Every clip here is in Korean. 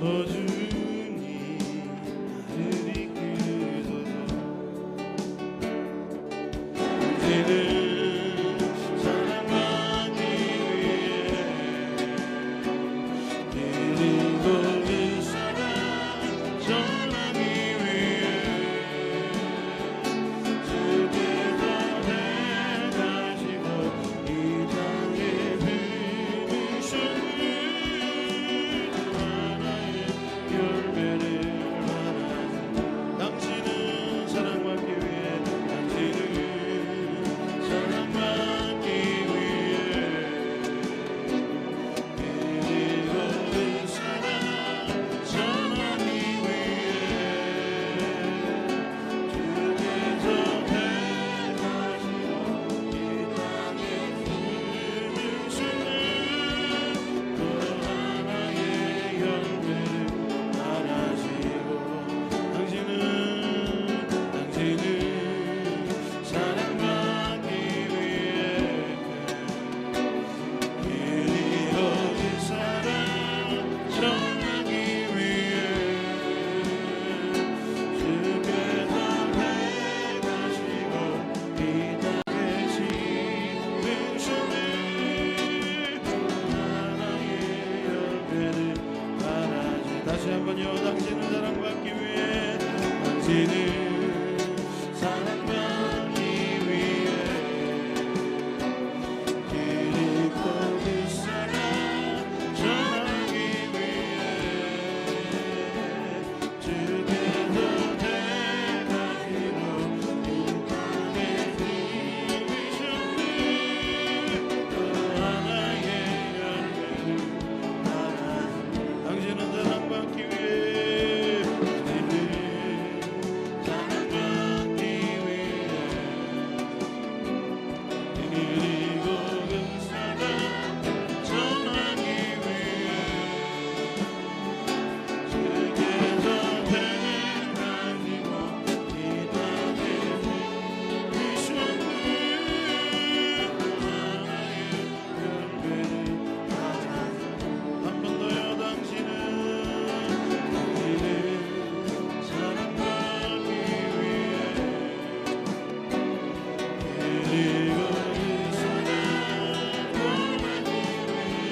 오 주님 나를 이끄소서. 당신을 사랑하기 위해 그리고 그 사랑 전하기 위해 주께서 행하시고 이 땅에 비우셨네. 하나의 열매를 말하지. 당신은 사랑받기 위해 당신은 사랑받기 위해 그리고 그 사랑 전하기 위해 주께서 행하시고 이 땅에 부르시는 그 하나의 열매를 말하시고. 당신은 사랑받기 위해 그리고 그 사랑 전하기 위해 주께서 행하시고 이 땅에 심으셨네. 하나의 열매를 말하지. 다시 한번요. 당신은 사랑받기 위해 당신은 사랑받기 위해 그리고 그 사랑 전하기 위해 주께서 행하시고 이 땅에 심으셨네. 또 하나의 열매를 말하지. 당신은 사랑받기 위해 사랑받기 위해 그리고 그 사랑 전하기 위해 주께서 행하시고 이 땅에 부으셨네. 하나의 열매를 말하지. 한 번 더요. 당신은 사랑받기 위해 그리고 그 사랑 전하기 위해 주께서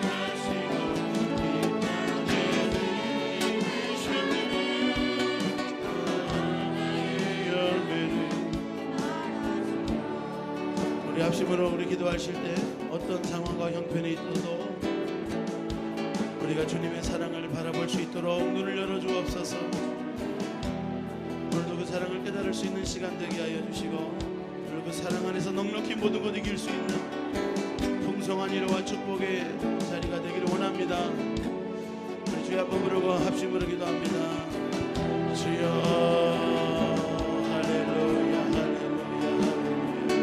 행하시고 우리 합심으로 우리 기도하실 때 어떤 상황과 형편이 있어도 우리가 주님의 사랑을 바라볼 수 있도록 눈을 열어주옵소서. 오늘도 그 사랑을 깨달을 수 있는 시간 되게 하여 주시고 오늘 그 사랑 안에서 넉넉히 모든 것 이길 수 있는 풍성한 위로와 축복의 자리가 되기를 원합니다. 우리 주여 한번 부르고 합심으로 기도합니다. 주여 할렐루야 할렐루야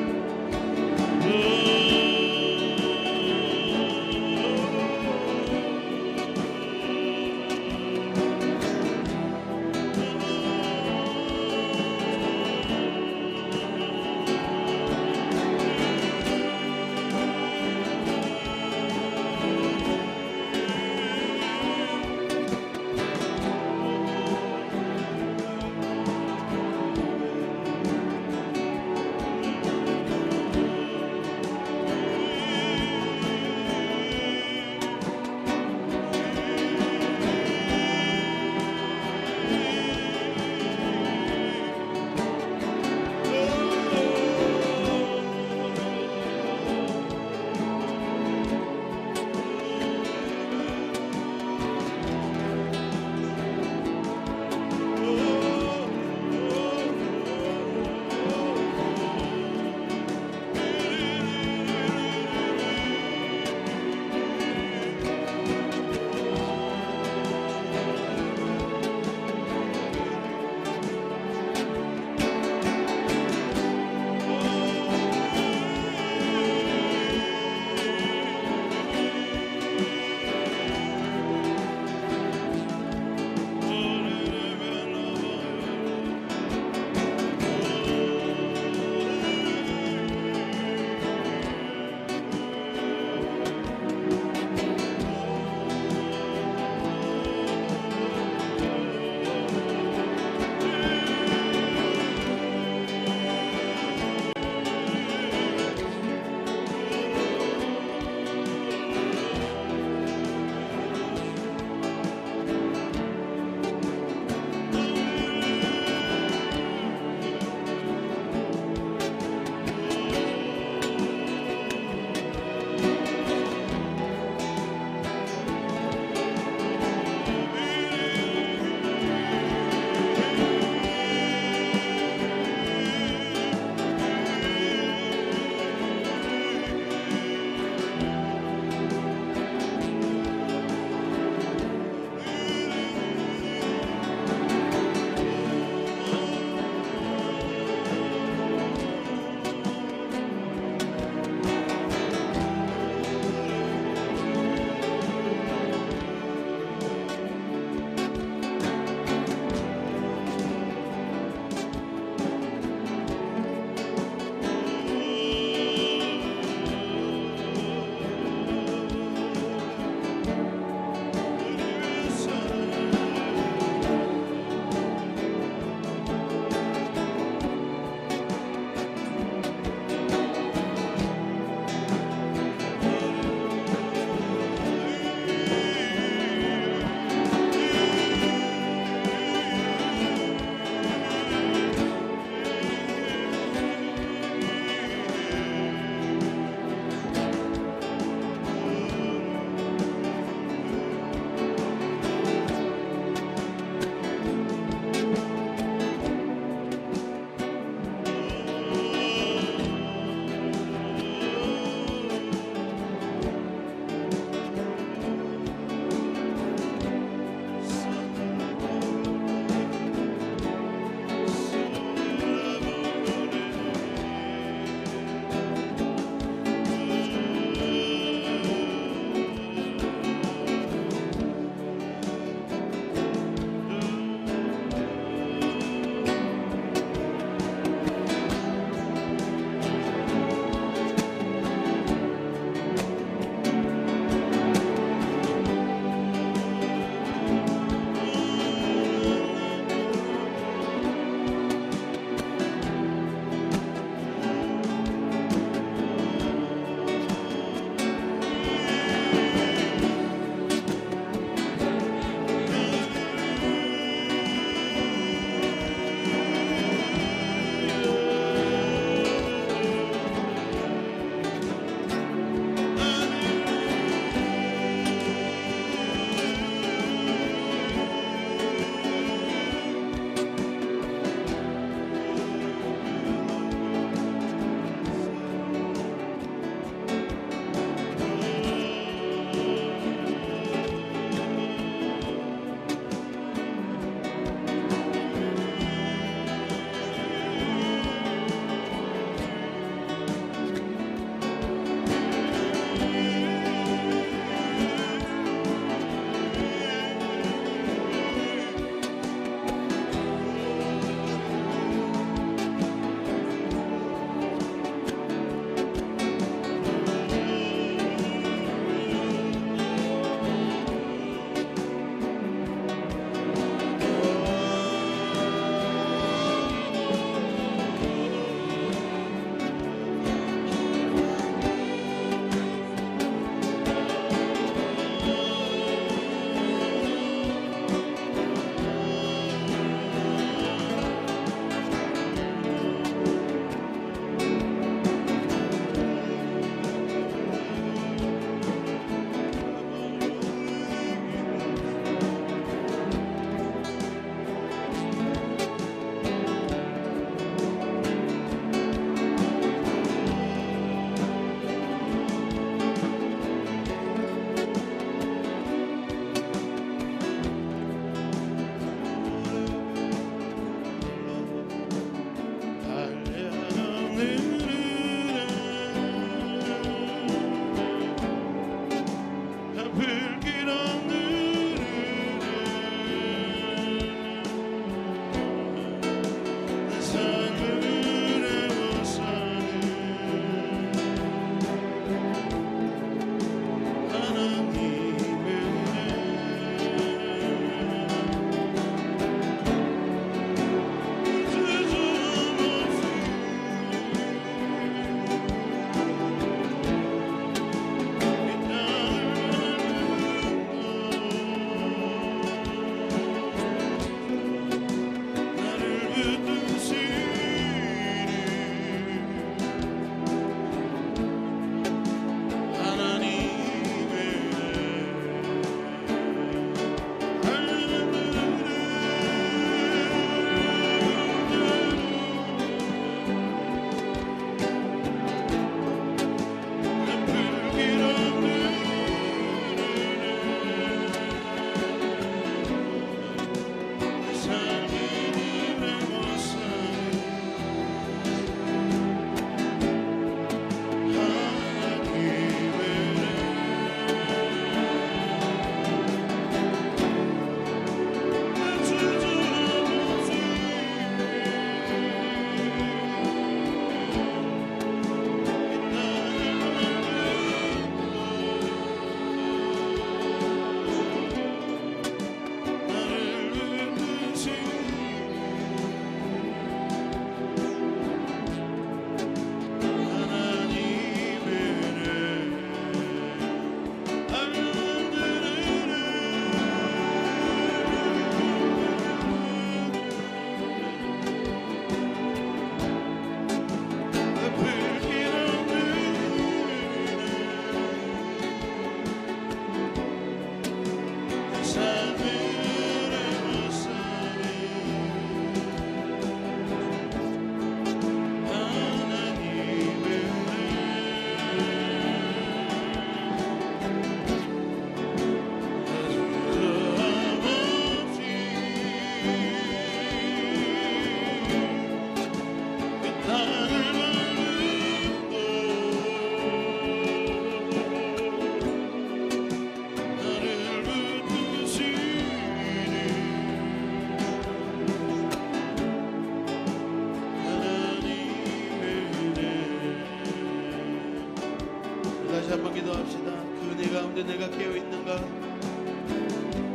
한번 기도합시다. 그 은혜 가운데 내가 깨어있는가?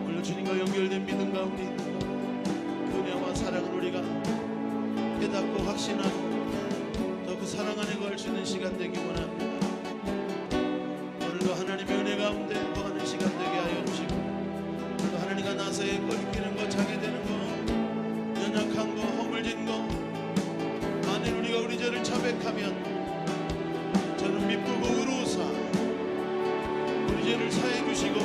오늘 주님과 연결된 믿음 가운데 있는가? 그 은혜와 사랑을 우리가 깨닫고 확신하고 더 그 사랑 안에 거할 수 있는 시간 되기 원합니다. 오늘도 하나님의 은혜 가운데 거하는 시간 되게 하여 주시고, 오늘도 하나님과 나서에 꺾이는 것, 장애되는 것, 연약한 것, 허물진 것, 만일 우리가 우리 죄를 자백하면 저는 미쁘고 의로우사 우리 죄를 사해 주시고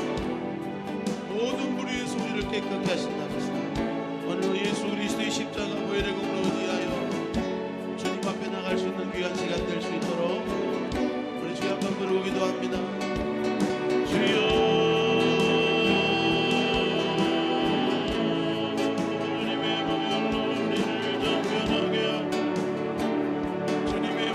모든 불의에서 우리를 깨끗게 하신다고 했습니다. 오늘도 예수 그리스도의 십자가 보혈의 공로를 위하여 주님 앞에 나갈 수 있는 귀한 시간 될 수 있도록 우리 주여 한번 부르고 기도합니다. 주여 주님의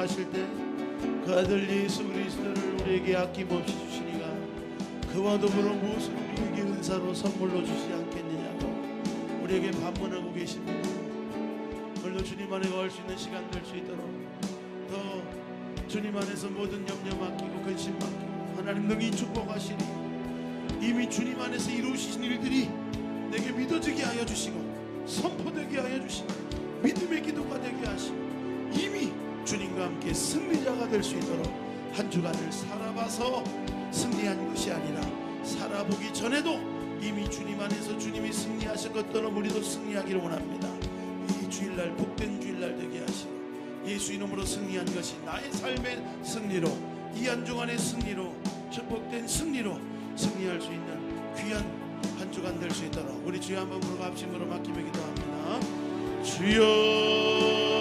돌아가실 때 그 아들 예수 그리스도를 우리에게 아낌없이 주시니가 그와 더불어 무엇을 우리에게 은사로 선물로 주시지 않겠느냐고 우리에게 반문하고 계십니다. 오늘도 주님 안에 갈 수 있는 시간 될 수 있도록 더 주님 안에서 모든 염려 맡기고 근심 맡기고 하나님 능히 축복하시니 이미 주님 안에서 이루시신 일들이 내게 믿어지게 하여 주시고 선포되게 하여 주시고 믿음의 기도가 되게 하시고 이미 주님과 함께 승리자가 될 수 있도록 한 주간을 살아봐서 승리한 것이 아니라 살아보기 전에도 이미 주님 안에서 주님이 승리하신 것처럼 우리도 승리하기를 원합니다. 이 주일날 복된 주일날 되게 하시고 예수 이름으로 승리한 것이 나의 삶의 승리로 이 한 주간의 승리로 축복된 승리로 승리할 수 있는 귀한 한 주간 될 수 있도록 우리 주여 한번 부르고 합심으로 맡기며 기도합니다. 주여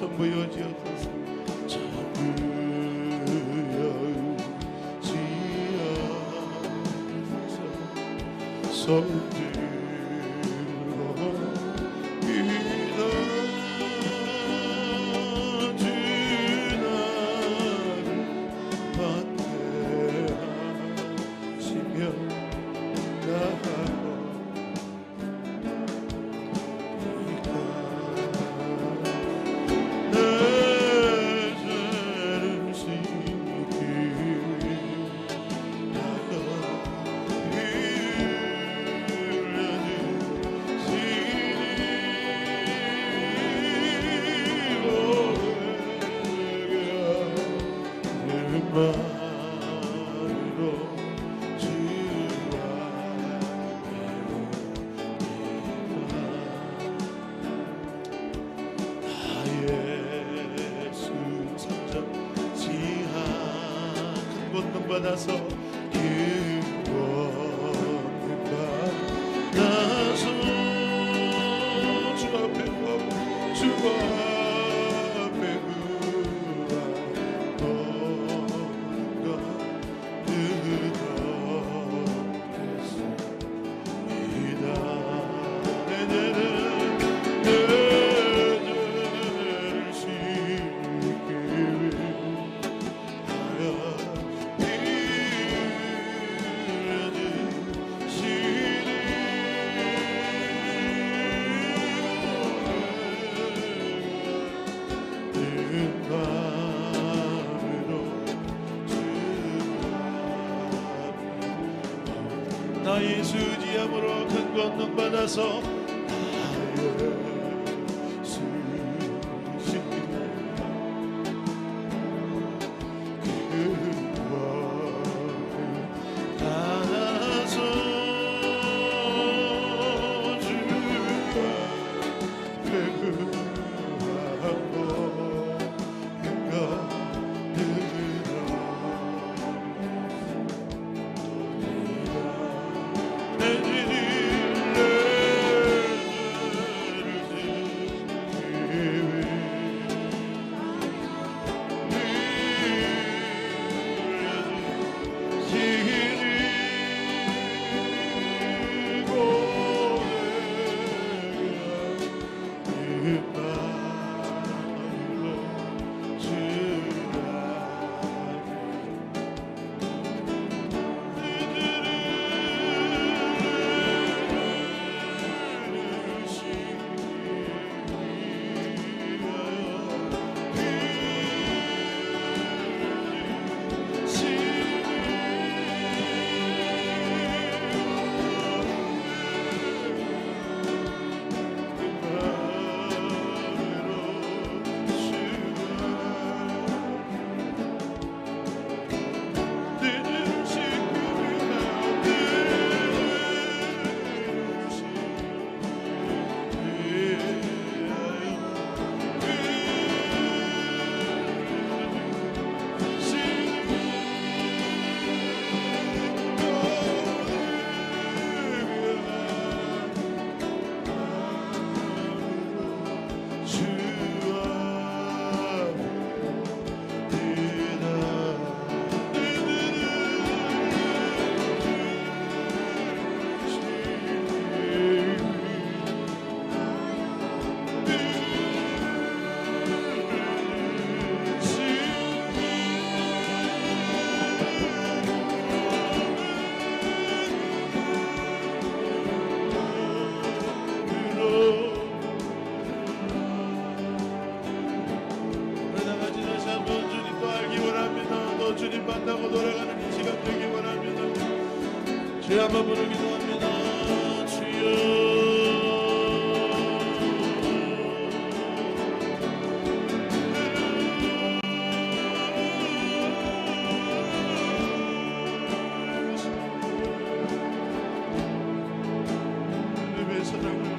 전부여지옵소서. 손들고 기다주 나를 반대하시며 나가고 내 죄를 씻기 받아서 받아서 주 앞에 구하고 주 앞에 구하고 너가 그렇겠습니다. 내 죄를 씻기 위하여 나 예수 지압으로 큰 권능 받아서 주님 만나고 돌아가는 이 시간 되기 원합니다. 주여 한번 부르 기도합니다. 주여 하나님의 사랑을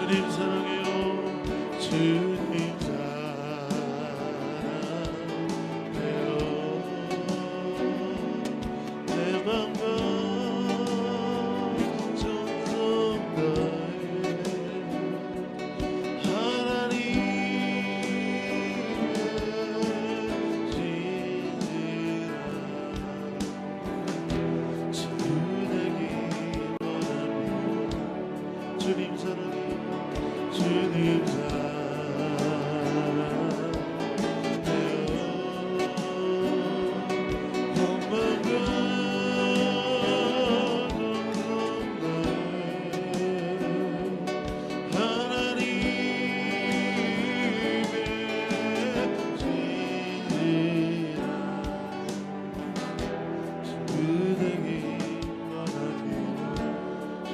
주님 사랑해요. 주님 사랑해요. 내 맘과 정성 다해 하나님의 진리라 친구 되기 원합니다. 주님 사랑해요. 주님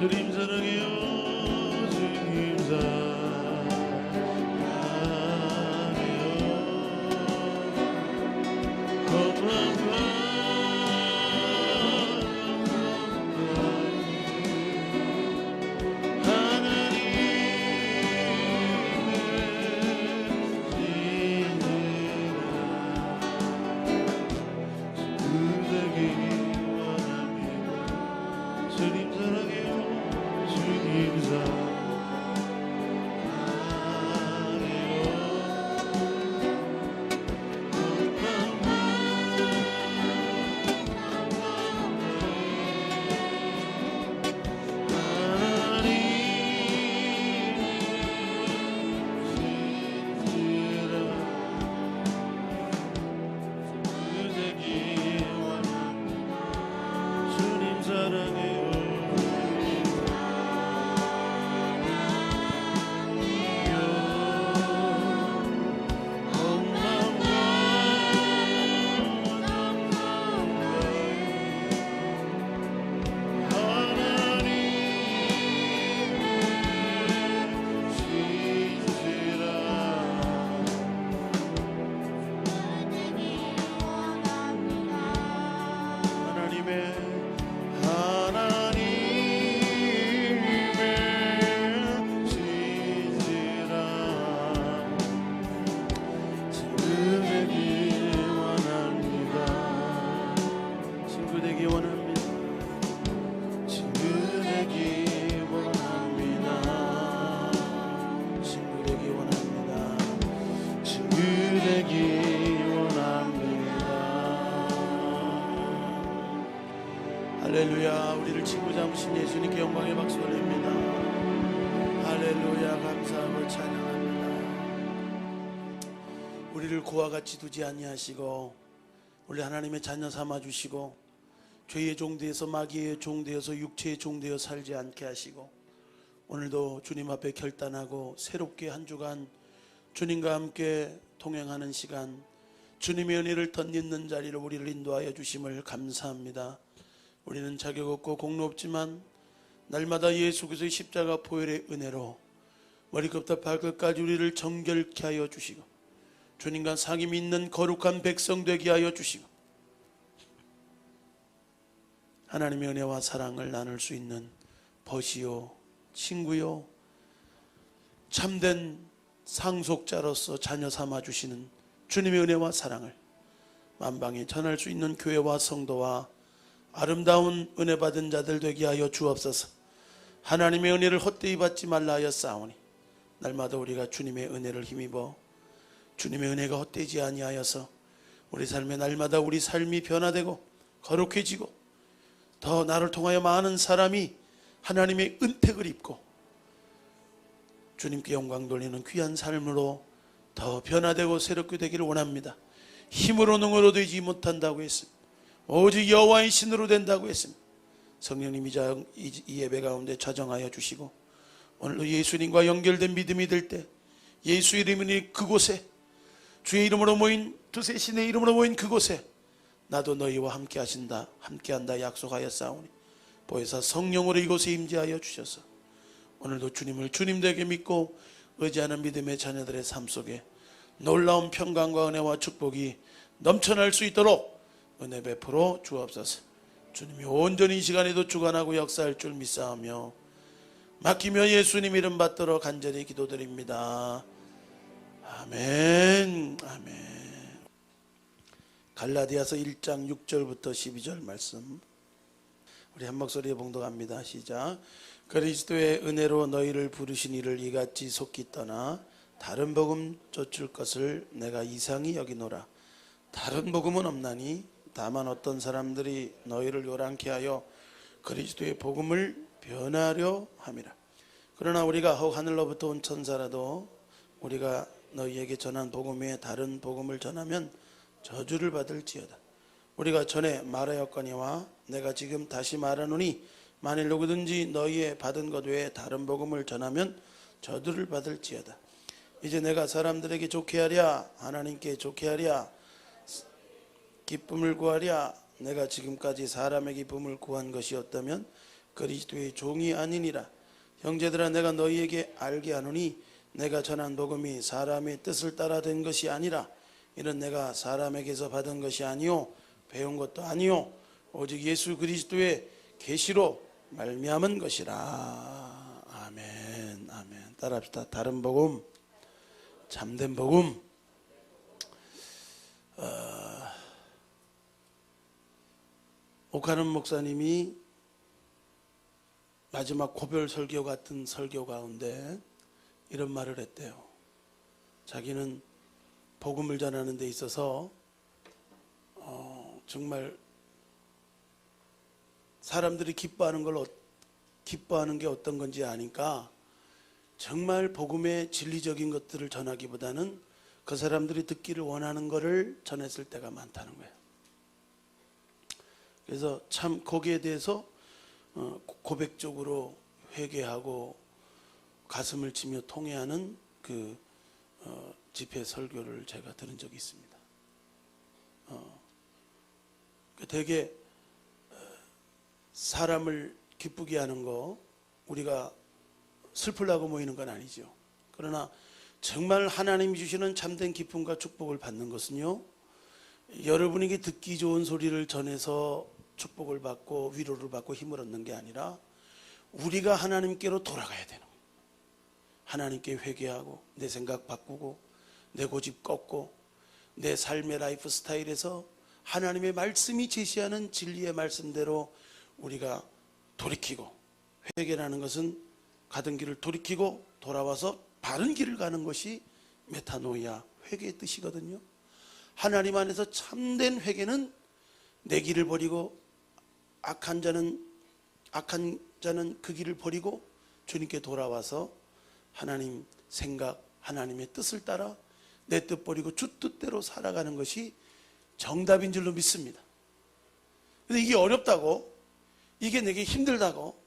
주님 사랑해요. 주님 할렐루야. 우리를 친구 잡으신 예수님께 영광의 박수 올립니다. 할렐루야. 감사하고 찬양합니다. 우리를 고와 같이 두지 아니하시고 우리 하나님의 자녀 삼아주시고 죄의 종되어서 마귀의 종되어서 육체의 종되어 살지 않게 하시고 오늘도 주님 앞에 결단하고 새롭게 한 주간 주님과 함께 동행하는 시간, 주님의 은혜를 덧입는 자리로 우리를 인도하여 주심을 감사합니다. 우리는 자격 없고 공로 없지만 날마다 예수 그리스도의 십자가 보혈의 은혜로 머리끝부터 발끝까지 우리를 정결케 하여 주시고 주님과 상임이 있는 거룩한 백성 되게 하여 주시고 하나님의 은혜와 사랑을 나눌 수 있는 벗이요 친구요 참된 상속자로서 자녀 삼아주시는 주님의 은혜와 사랑을 만방에 전할 수 있는 교회와 성도와 아름다운 은혜 받은 자들 되게 하여 주옵소서. 하나님의 은혜를 헛되이 받지 말라 하여 싸우니 날마다 우리가 주님의 은혜를 힘입어 주님의 은혜가 헛되지 아니하여서 우리 삶에 날마다 우리 삶이 변화되고 거룩해지고 더 나를 통하여 많은 사람이 하나님의 은택을 입고 주님께 영광 돌리는 귀한 삶으로 더 변화되고 새롭게 되기를 원합니다. 힘으로 능으로 되지 못한다고 했습니다. 오직 여호와의 신으로 된다고 했습니다. 성령님이 이 예배 가운데 자정하여 주시고 오늘도 예수님과 연결된 믿음이 될 때 예수 이름이 그곳에 주의 이름으로 모인 두세 신의 이름으로 모인 그곳에 나도 너희와 함께한다 약속하였사오니 보혜사 성령으로 이곳에 임재하여 주셔서 오늘도 주님을 주님되게 믿고 의지하는 믿음의 자녀들의 삶 속에 놀라운 평강과 은혜와 축복이 넘쳐날 수 있도록 은혜 베풀어 주옵소서. 주님이 온전히 이 시간에도 주관하고 역사할 줄 믿사오며 맡기며 예수님 이름 받들어 간절히 기도드립니다. 아멘. 아멘. 갈라디아서 1장 6절부터 12절 말씀 우리 한 목소리에 봉독합니다. 시작. 그리스도의 은혜로 너희를 부르신 이를 이같이 속히 떠나 다른 복음 쫓을 것을 내가 이상히 여기노라. 다른 복음은 없나니 다만 어떤 사람들이 너희를 요란케 하여 그리스도의 복음을 변하려 함이라. 그러나 우리가 혹 하늘로부터 온 천사라도 우리가 너희에게 전한 복음 외에 다른 복음을 전하면 저주를 받을지어다. 우리가 전에 말하였거니와 내가 지금 다시 말하노니 만일 누구든지 너희의 받은 것 외에 다른 복음을 전하면 저주를 받을지어다. 이제 내가 사람들에게 좋게 하랴 하나님께 좋게 하랴 기쁨을 구하랴 내가 지금까지 사람의 기쁨을 구한 것이었다면 그리스도의 종이 아니니라. 형제들아 내가 너희에게 알게 하노니 내가 전한 복음이 사람의 뜻을 따라 된 것이 아니라 이는 내가 사람에게서 받은 것이 아니요 배운 것도 아니요 오직 예수 그리스도의 계시로 말미암은 것이라. 아멘. 아멘. 따라합시다. 다른 복음, 참된 복음. 오카는 목사님이 마지막 고별 설교 같은 설교 가운데 이런 말을 했대요. 자기는 복음을 전하는 데 있어서 정말 사람들이 기뻐하는 게 어떤 건지 아니까 정말 복음의 진리적인 것들을 전하기보다는 그 사람들이 듣기를 원하는 것을 전했을 때가 많다는 거예요. 그래서 참 거기에 대해서 고백적으로 회개하고 가슴을 치며 통회하는 그 집회 설교를 제가 들은 적이 있습니다. 되게 사람을 기쁘게 하는 거 우리가 슬프려고 모이는 건 아니죠. 그러나 정말 하나님이 주시는 참된 기쁨과 축복을 받는 것은요, 여러분에게 듣기 좋은 소리를 전해서 축복을 받고 위로를 받고 힘을 얻는 게 아니라 우리가 하나님께로 돌아가야 되는 거예요. 하나님께 회개하고 내 생각 바꾸고 내 고집 꺾고 내 삶의 라이프 스타일에서 하나님의 말씀이 제시하는 진리의 말씀대로 우리가 돌이키고, 회개라는 것은 가던 길을 돌이키고 돌아와서 바른 길을 가는 것이 메타노이아, 회개의 뜻이거든요. 하나님 안에서 참된 회개는 내 길을 버리고 악한 자는 그 길을 버리고 주님께 돌아와서 하나님 생각, 하나님의 뜻을 따라 내 뜻 버리고 주 뜻대로 살아가는 것이 정답인 줄로 믿습니다. 근데 이게 어렵다고, 이게 내게 힘들다고,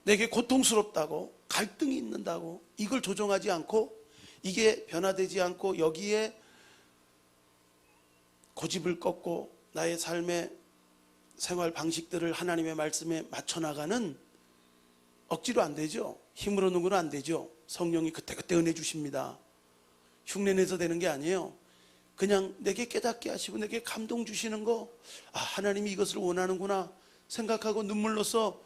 내게 고통스럽다고, 갈등이 있는다고 이걸 조정하지 않고, 이게 변화되지 않고 여기에 고집을 꺾고 나의 삶의 생활 방식들을 하나님의 말씀에 맞춰 나가는, 억지로 안 되죠. 힘으로 누구는 안 되죠. 성령이 그때그때 은혜 주십니다. 흉내내서 되는 게 아니에요. 그냥 내게 깨닫게 하시고 내게 감동 주시는 거, 아, 하나님이 이것을 원하는구나 생각하고 눈물로써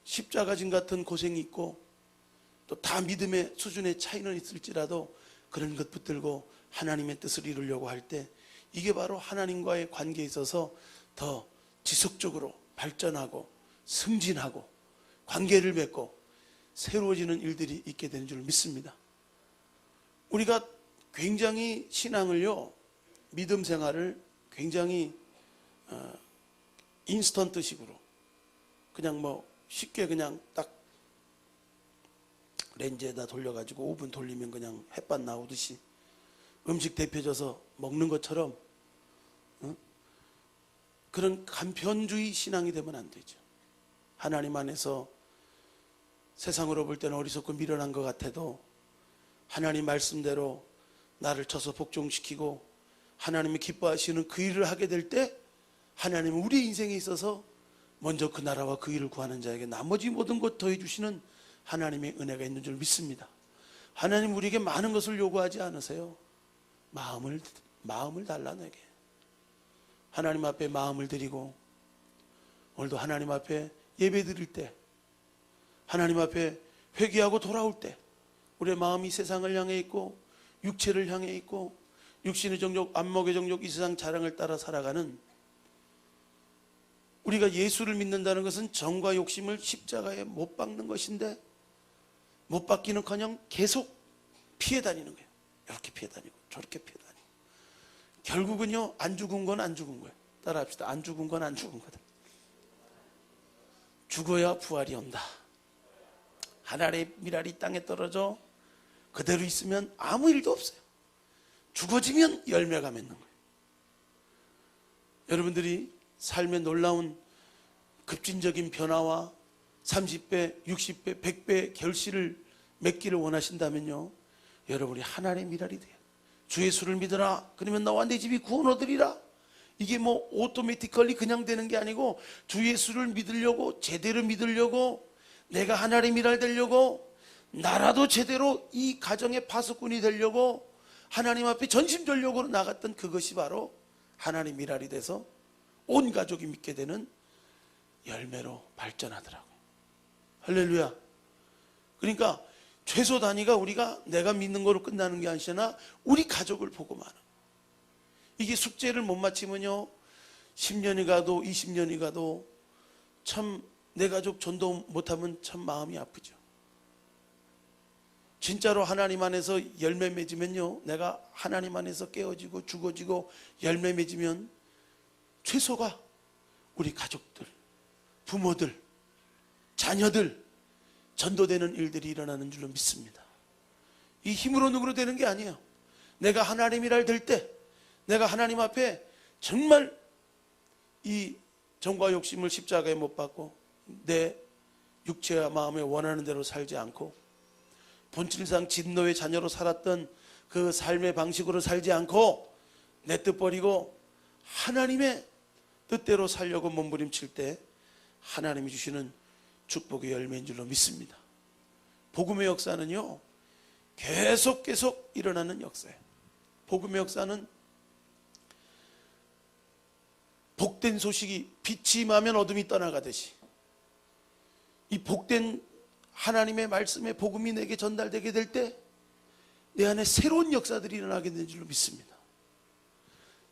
십자가진 같은 고생이 있고 또 다 믿음의 수준의 차이는 있을지라도 그런 것 붙들고 하나님의 뜻을 이루려고 할 때, 이게 바로 하나님과의 관계에 있어서 더 지속적으로 발전하고 승진하고 관계를 맺고 새로워지는 일들이 있게 되는 줄 믿습니다. 우리가 굉장히 신앙을요, 믿음 생활을 굉장히 인스턴트식으로 그냥 뭐 쉽게 그냥 딱 렌즈에다 돌려가지고 5분 돌리면 그냥 햇반 나오듯이 음식 데펴져서 먹는 것처럼 그런 간편주의 신앙이 되면 안 되죠. 하나님 안에서 세상으로 볼 때는 어리석고 미련한 것 같아도 하나님 말씀대로 나를 쳐서 복종시키고 하나님이 기뻐하시는 그 일을 하게 될 때, 하나님은 우리 인생에 있어서 먼저 그 나라와 그 일을 구하는 자에게 나머지 모든 것 더해 주시는 하나님의 은혜가 있는 줄 믿습니다. 하나님 우리에게 많은 것을 요구하지 않으세요. 마음을 달라. 내게 하나님 앞에 마음을 드리고, 오늘도 하나님 앞에 예배 드릴 때 하나님 앞에 회개하고 돌아올 때 우리의 마음이 세상을 향해 있고 육체를 향해 있고 육신의 정욕, 안목의 정욕, 이 세상 자랑을 따라 살아가는, 우리가 예수를 믿는다는 것은 정과 욕심을 십자가에 못 박는 것인데 못 박기는커녕 계속 피해 다니는 거예요. 이렇게 피해 다니고 저렇게 피해 다니고 결국은요, 안 죽은 건 안 죽은 거예요. 따라합시다. 안 죽은 건 안 죽은 거다. 죽어야 부활이 온다. 하늘의 미랄이 땅에 떨어져 그대로 있으면 아무 일도 없어요. 죽어지면 열매가 맺는 거예요. 여러분들이 삶의 놀라운 급진적인 변화와 30배, 60배, 100배 결실을 맺기를 원하신다면요, 여러분이 하늘의 미랄이 돼요. 주 예수를 믿으라. 그러면 나와 내 집이 구원 얻으리라. 이게 뭐 오토매티컬리 그냥 되는 게 아니고, 주 예수를 믿으려고, 제대로 믿으려고, 내가 하늘의 미랄 되려고, 나라도 제대로 이 가정의 파수꾼이 되려고 하나님 앞에 전심전력으로 나갔던 그것이 바로 하나님의 미랄이 돼서 온 가족이 믿게 되는 열매로 발전하더라고요. 할렐루야. 그러니까 최소 단위가 우리가 내가 믿는 거로 끝나는 게 아니라 우리 가족을 보고 마는. 이게 숙제를 못 마치면요, 10년이 가도 20년이 가도 참 내 가족 전도 못하면 참 마음이 아프죠. 진짜로 하나님 안에서 열매 맺으면요, 내가 하나님 안에서 깨어지고 죽어지고 열매 맺으면 최소가 우리 가족들, 부모들, 자녀들 전도되는 일들이 일어나는 줄로 믿습니다. 이 힘으로 누구로 되는 게 아니에요. 내가 하나님이라 될 때, 내가 하나님 앞에 정말 이 정과 욕심을 십자가에 못 박고 내 육체와 마음에 원하는 대로 살지 않고 본질상 진노의 자녀로 살았던 그 삶의 방식으로 살지 않고 내 뜻 버리고 하나님의 뜻대로 살려고 몸부림칠 때 하나님이 주시는 축복의 열매인 줄로 믿습니다. 복음의 역사는요, 계속 일어나는 역사예요. 복음의 역사는 복된 소식이 빛이 임하면 어둠이 떠나가듯이 이 복된 하나님의 말씀의 복음이 내게 전달되게 될 때 내 안에 새로운 역사들이 일어나게 되는 줄로 믿습니다.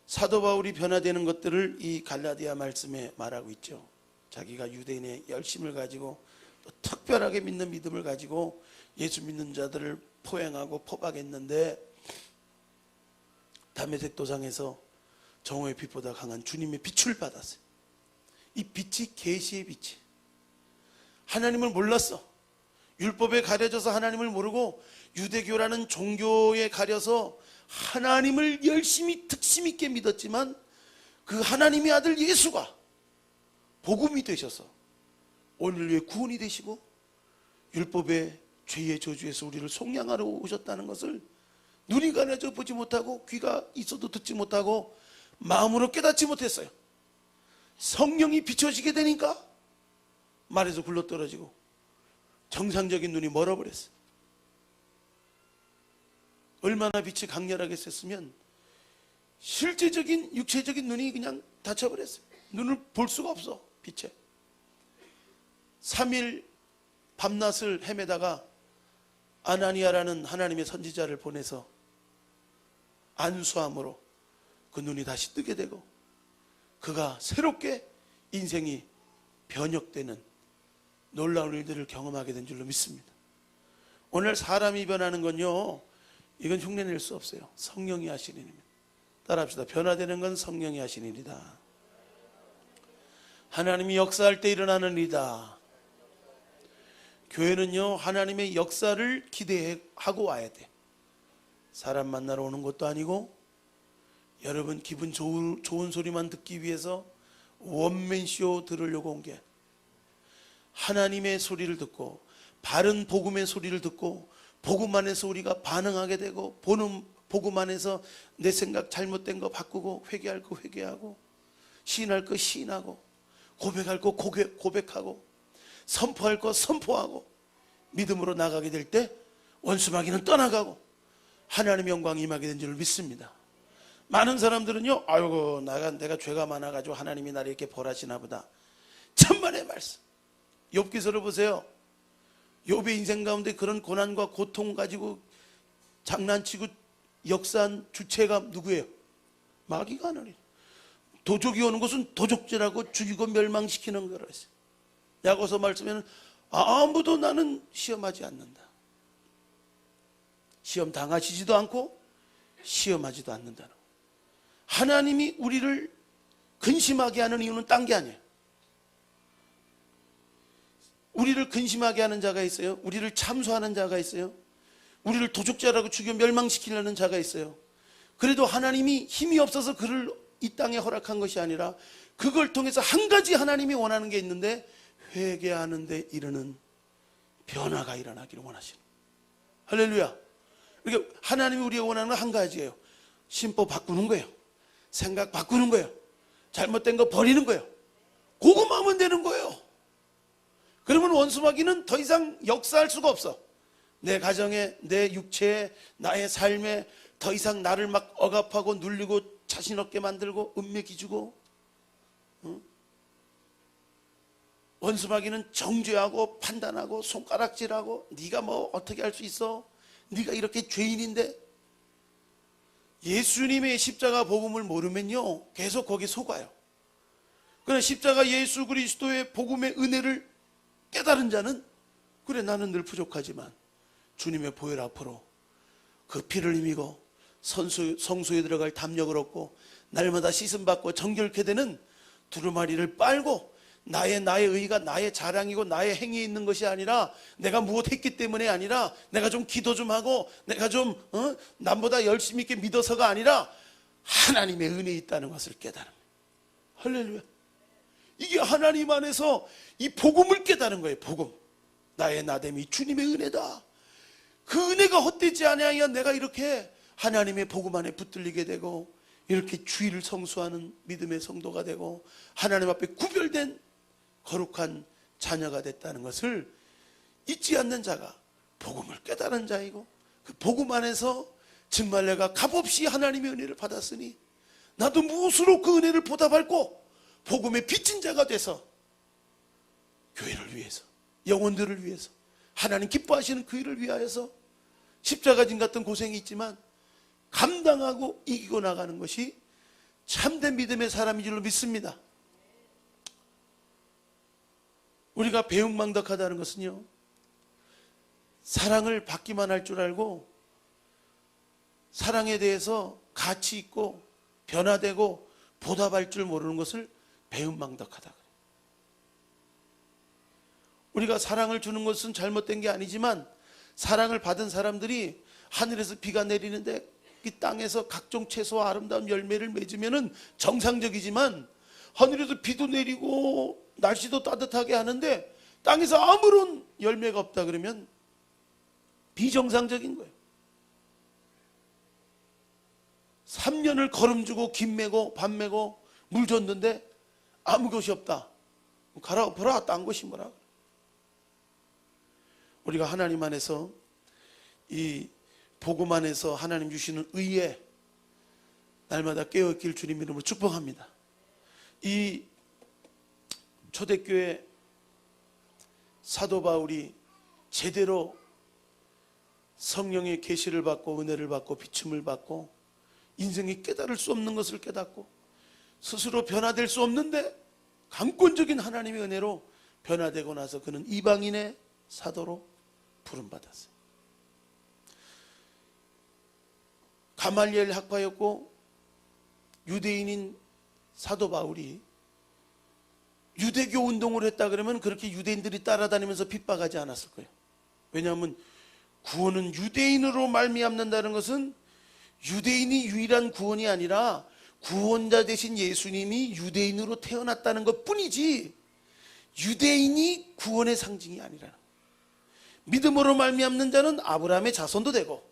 사도 바울이 변화되는 것들을 이 갈라디아 말씀에 말하고 있죠. 자기가 유대인의 열심을 가지고 또 특별하게 믿는 믿음을 가지고 예수 믿는 자들을 포행하고 포박했는데 다메섹 도상에서 정오의 빛보다 강한 주님의 빛을 받았어요. 이 빛이 계시의 빛이, 하나님을 몰랐어. 율법에 가려져서 하나님을 모르고 유대교라는 종교에 가려서 하나님을 열심히 특심 있게 믿었지만 그 하나님의 아들 예수가 복음이 되셔서 오늘 위해 구원이 되시고 율법의 죄의 저주에서 우리를 속량하러 오셨다는 것을 눈이 가려져 보지 못하고 귀가 있어도 듣지 못하고 마음으로 깨닫지 못했어요. 성령이 비춰지게 되니까 말에서 굴러떨어지고 정상적인 눈이 멀어버렸어요. 얼마나 빛이 강렬하게 셌으면 실제적인 육체적인 눈이 그냥 닫혀버렸어요. 눈을 볼 수가 없어. 빛에 3일 밤낮을 헤매다가 아나니아라는 하나님의 선지자를 보내서 안수함으로 그 눈이 다시 뜨게 되고 그가 새롭게 인생이 변혁되는 놀라운 일들을 경험하게 된 줄로 믿습니다. 오늘 사람이 변하는 건요, 이건 흉내낼 수 없어요. 성령이 하시는 일입니다. 따라합시다. 변화되는 건 성령이 하시는 일이다. 하나님이 역사할 때 일어나는 일이다. 교회는요, 하나님의 역사를 기대하고 와야 돼. 사람 만나러 오는 것도 아니고 여러분 기분 좋은 소리만 듣기 위해서 원맨쇼 들으려고 온 게, 하나님의 소리를 듣고 바른 복음의 소리를 듣고 복음 안에서 우리가 반응하게 되고 복음 안에서 내 생각 잘못된 거 바꾸고 회개할 거 회개하고 시인할 거 시인하고 고백할 거 고백하고 선포할 거 선포하고 믿음으로 나가게 될 때 원수마귀는 떠나가고 하나님의 영광이 임하게 된 줄 믿습니다. 많은 사람들은요, 아이고 내가 죄가 많아가지고 하나님이 나를 이렇게 벌하시나 보다. 천만의 말씀. 욥기서를 보세요. 욥의 인생 가운데 그런 고난과 고통 가지고 장난치고 역사한 주체가 누구예요? 마귀가 아니에요. 도적이 오는 것은 도적질하고 죽이고 멸망시키는 거라 했어요. 야고보서 말씀에는 아무도 나는 시험하지 않는다. 시험 당하시지도 않고 시험하지도 않는다는 거예요. 하나님이 우리를 근심하게 하는 이유는 딴 게 아니에요. 우리를 근심하게 하는 자가 있어요. 우리를 참소하는 자가 있어요. 우리를 도적자라고 죽여 멸망시키려는 자가 있어요. 그래도 하나님이 힘이 없어서 그를 이 땅에 허락한 것이 아니라 그걸 통해서 한 가지 하나님이 원하는 게 있는데 회개하는 데 이르는 변화가 일어나기를 원하시는. 할렐루야. 그러니까 하나님이 우리가 원하는 건 한 가지예요. 심법 바꾸는 거예요. 생각 바꾸는 거예요. 잘못된 거 버리는 거예요. 그거만 하면 되는 거예요. 그러면 원수마귀는 더 이상 역사할 수가 없어. 내 가정에, 내 육체에, 나의 삶에 더 이상 나를 막 억압하고 눌리고 자신 없게 만들고 은맥이 주고, 원수마귀는 정죄하고 판단하고 손가락질하고 네가 뭐 어떻게 할 수 있어? 네가 이렇게 죄인인데. 예수님의 십자가 복음을 모르면요 계속 거기에 속아요. 그러나 십자가 예수 그리스도의 복음의 은혜를 깨달은 자는, 그래 나는 늘 부족하지만 주님의 보혈 앞으로 그 피를 힘입고 성소에 들어갈 담력을 얻고 날마다 씻음받고 정결케 되는 두루마리를 빨고, 나의 의가 나의 자랑이고 나의 행위에 있는 것이 아니라 내가 무엇 했기 때문에 아니라 내가 좀 기도 좀 하고 내가 좀 남보다 열심히 있게 믿어서가 아니라 하나님의 은혜에 있다는 것을 깨달은 거예요. 할렐루야. 이게 하나님 안에서 이 복음을 깨달은 거예요. 복음. 나의 나됨이 주님의 은혜다. 그 은혜가 헛되지 아니하여 내가 이렇게 하나님의 복음 안에 붙들리게 되고 이렇게 주의를 성수하는 믿음의 성도가 되고 하나님 앞에 구별된 거룩한 자녀가 됐다는 것을 잊지 않는 자가 복음을 깨달은 자이고, 그 복음 안에서 정말 내가 값없이 하나님의 은혜를 받았으니 나도 무엇으로 그 은혜를 보답할고 복음의 빚진 자가 돼서 교회를 위해서, 영혼들을 위해서, 하나님 기뻐하시는 그 일을 위하여서 십자가진 같은 고생이 있지만 감당하고 이기고 나가는 것이 참된 믿음의 사람인 줄로 믿습니다. 우리가 배은망덕하다는 것은요, 사랑을 받기만 할 줄 알고 사랑에 대해서 가치 있고 변화되고 보답할 줄 모르는 것을 배은망덕하다 그래요. 우리가 사랑을 주는 것은 잘못된 게 아니지만 사랑을 받은 사람들이 하늘에서 비가 내리는데 이 땅에서 각종 채소와 아름다운 열매를 맺으면 정상적이지만, 하늘에서 비도 내리고 날씨도 따뜻하게 하는데 땅에서 아무런 열매가 없다 그러면 비정상적인 거예요. 3년을 거름 주고 김 메고 밥 메고 물 줬는데 아무 것이 없다. 가라 보라, 딴 것이 뭐라. 우리가 하나님 안에서 이 복음 안에서 하나님 주시는 의에 날마다 깨어있길 주님 이름으로 축복합니다. 이 초대교회 사도 바울이 제대로 성령의 계시를 받고 은혜를 받고 비춤을 받고 인생이 깨달을 수 없는 것을 깨닫고 스스로 변화될 수 없는데 강권적인 하나님의 은혜로 변화되고 나서 그는 이방인의 사도로 부름받았어요. 가말리엘 학파였고 유대인인 사도 바울이 유대교 운동을 했다 그러면 그렇게 유대인들이 따라다니면서 핍박하지 않았을 거예요. 왜냐하면 구원은 유대인으로 말미암는다는 것은 유대인이 유일한 구원이 아니라 구원자 되신 예수님이 유대인으로 태어났다는 것 뿐이지 유대인이 구원의 상징이 아니라, 믿음으로 말미암는 자는 아브라함의 자손도 되고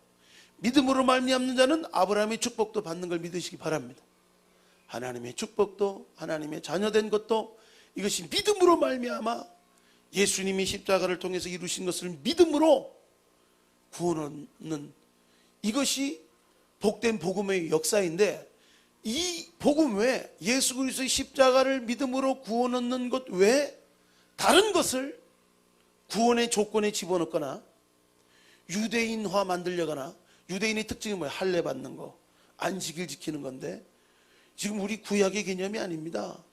믿음으로 말미암는 자는 아브라함의 축복도 받는 걸 믿으시기 바랍니다. 하나님의 축복도 하나님의 자녀된 것도 이것이 믿음으로 말미암아 예수님이 십자가를 통해서 이루신 것을 믿음으로 구원 얻는, 이것이 복된 복음의 역사인데, 이 복음 외에 예수 그리스도의 십자가를 믿음으로 구원 얻는 것 외에 다른 것을 구원의 조건에 집어넣거나 유대인화 만들려거나, 유대인의 특징이 뭐야? 할례 받는 거, 안식일 지키는 건데, 지금 우리 구약의 개념이 아닙니다.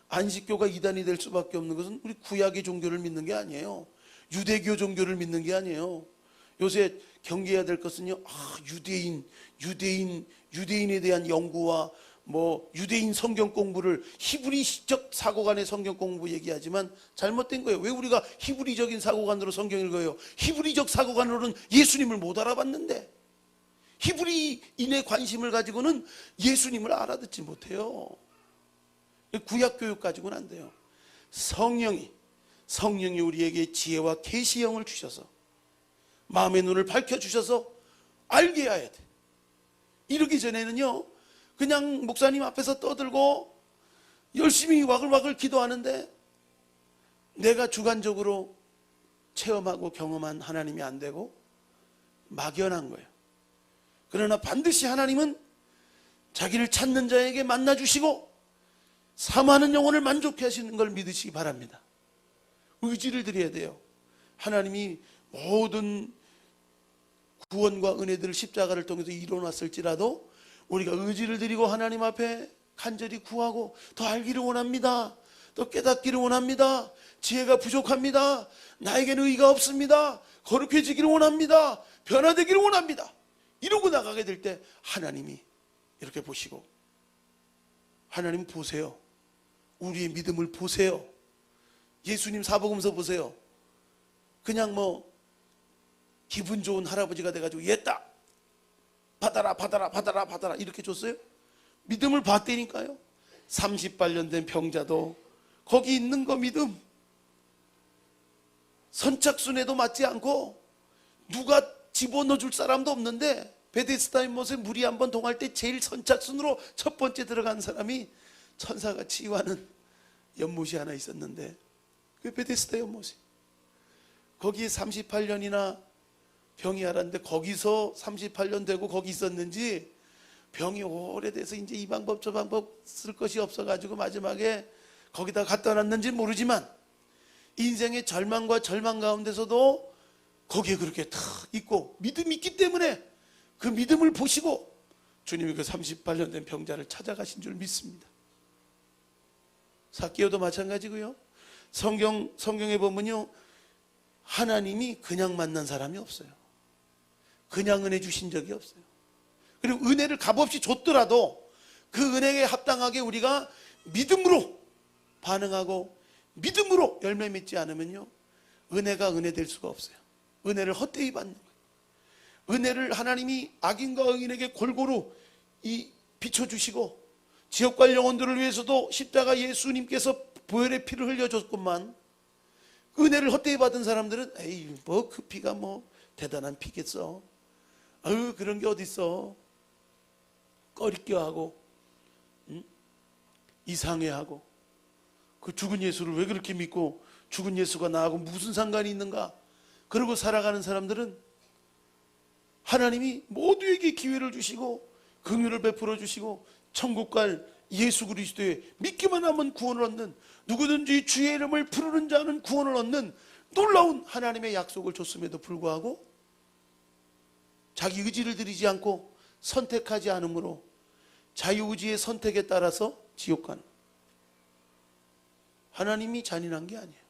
안식교가 이단이 될 수밖에 없는 것은 우리 구약의 종교를 믿는 게 아니에요. 유대교 종교를 믿는 게 아니에요. 요새 경계해야 될 것은요, 유대인에 대한 연구와 유대인 성경 공부를, 히브리적 사고관의 성경 공부 얘기하지만 잘못된 거예요. 왜 우리가 히브리적인 사고관으로 성경 읽어요? 히브리적 사고관으로는 예수님을 못 알아봤는데, 히브리인의 관심을 가지고는 예수님을 알아듣지 못해요. 구약 교육 가지고는 안 돼요. 성령이 우리에게 지혜와 계시형을 주셔서 마음의 눈을 밝혀주셔서 알게 해야 돼. 이러기 전에는요, 그냥 목사님 앞에서 떠들고 열심히 와글와글 기도하는데 내가 주관적으로 체험하고 경험한 하나님이 안 되고 막연한 거예요. 그러나 반드시 하나님은 자기를 찾는 자에게 만나주시고 사모하는 영혼을 만족해 하시는 걸 믿으시기 바랍니다. 의지를 드려야 돼요. 하나님이 모든 구원과 은혜들을 십자가를 통해서 이뤄놨을지라도 우리가 의지를 드리고 하나님 앞에 간절히 구하고 더 알기를 원합니다. 더 깨닫기를 원합니다. 지혜가 부족합니다. 나에게는 의가 없습니다. 거룩해지기를 원합니다. 변화되기를 원합니다. 이러고 나가게 될 때 하나님이 이렇게 보시고, 하나님 보세요. 우리의 믿음을 보세요. 예수님 사복음서 보세요. 그냥 기분 좋은 할아버지가 돼가지고 얘다 받아라 이렇게 줬어요? 믿음을 봤다니까요. 38년 된 병자도 거기 있는 거 믿음, 선착순에도 맞지 않고 누가 집어넣어 줄 사람도 없는데, 베데스다의 못에 물이 한번 동할 때 제일 선착순으로 첫 번째 들어간 사람이 천사가 치유하는 연못이 하나 있었는데, 그 베데스다 연못이, 거기에 38년이나 병이 앓았는데 거기서 38년 되고 거기 있었는지, 병이 오래돼서 이제 이 방법 저 방법 쓸 것이 없어가지고 마지막에 거기다 갖다 놨는지 모르지만 인생의 절망과 절망 가운데서도 거기에 그렇게 탁 있고 믿음이 있기 때문에 그 믿음을 보시고 주님이 그 38년 된 병자를 찾아가신 줄 믿습니다. 삭개오도 마찬가지고요. 성경에 보면요, 하나님이 그냥 만난 사람이 없어요. 그냥 은혜 주신 적이 없어요. 그리고 은혜를 값없이 줬더라도 그 은혜에 합당하게 우리가 믿음으로 반응하고 믿음으로 열매 맺지 않으면요, 은혜가 은혜 될 수가 없어요. 은혜를 헛되이 받는 거예요. 은혜를 하나님이 악인과 의인에게 골고루 비춰주시고 지역과 영혼들을 위해서도 십자가 예수님께서 보혈의 피를 흘려줬건만, 은혜를 헛되이 받은 사람들은 에이 그 피가 대단한 피겠어, 그런 게 어딨어, 꺼리껴하고 이상해하고, 그 죽은 예수를 왜 그렇게 믿고 죽은 예수가 나하고 무슨 상관이 있는가, 그러고 살아가는 사람들은 하나님이 모두에게 기회를 주시고 긍휼을 베풀어 주시고 천국 갈 예수 그리스도의 믿기만 하면 구원을 얻는, 누구든지 주의 이름을 부르는 자는 구원을 얻는 놀라운 하나님의 약속을 줬음에도 불구하고 자기 의지를 들이지 않고 선택하지 않으므로 자유의지의 선택에 따라서 지옥 가는, 하나님이 잔인한 게 아니에요.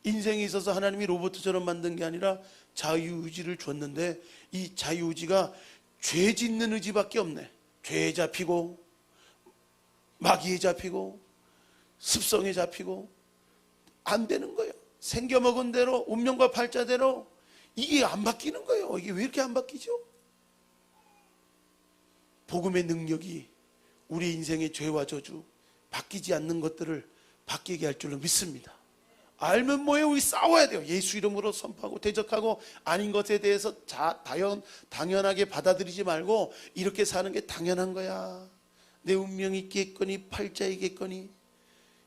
인생에 있어서 하나님이 로봇처럼 만든 게 아니라 자유의지를 줬는데, 이 자유의지가 죄 짓는 의지밖에 없네. 죄에 잡히고 마귀에 잡히고 습성에 잡히고 안 되는 거예요. 생겨먹은 대로 운명과 팔자대로 이게 안 바뀌는 거예요. 이게 왜 이렇게 안 바뀌죠? 복음의 능력이 우리 인생의 죄와 저주, 바뀌지 않는 것들을 바뀌게 할 줄로 믿습니다. 알면 뭐예요? 우리 싸워야 돼요. 예수 이름으로 선포하고 대적하고 아닌 것에 대해서 당연하게 받아들이지 말고 이렇게 사는 게 당연한 거야. 내 운명이 있겠거니 팔자이겠거니,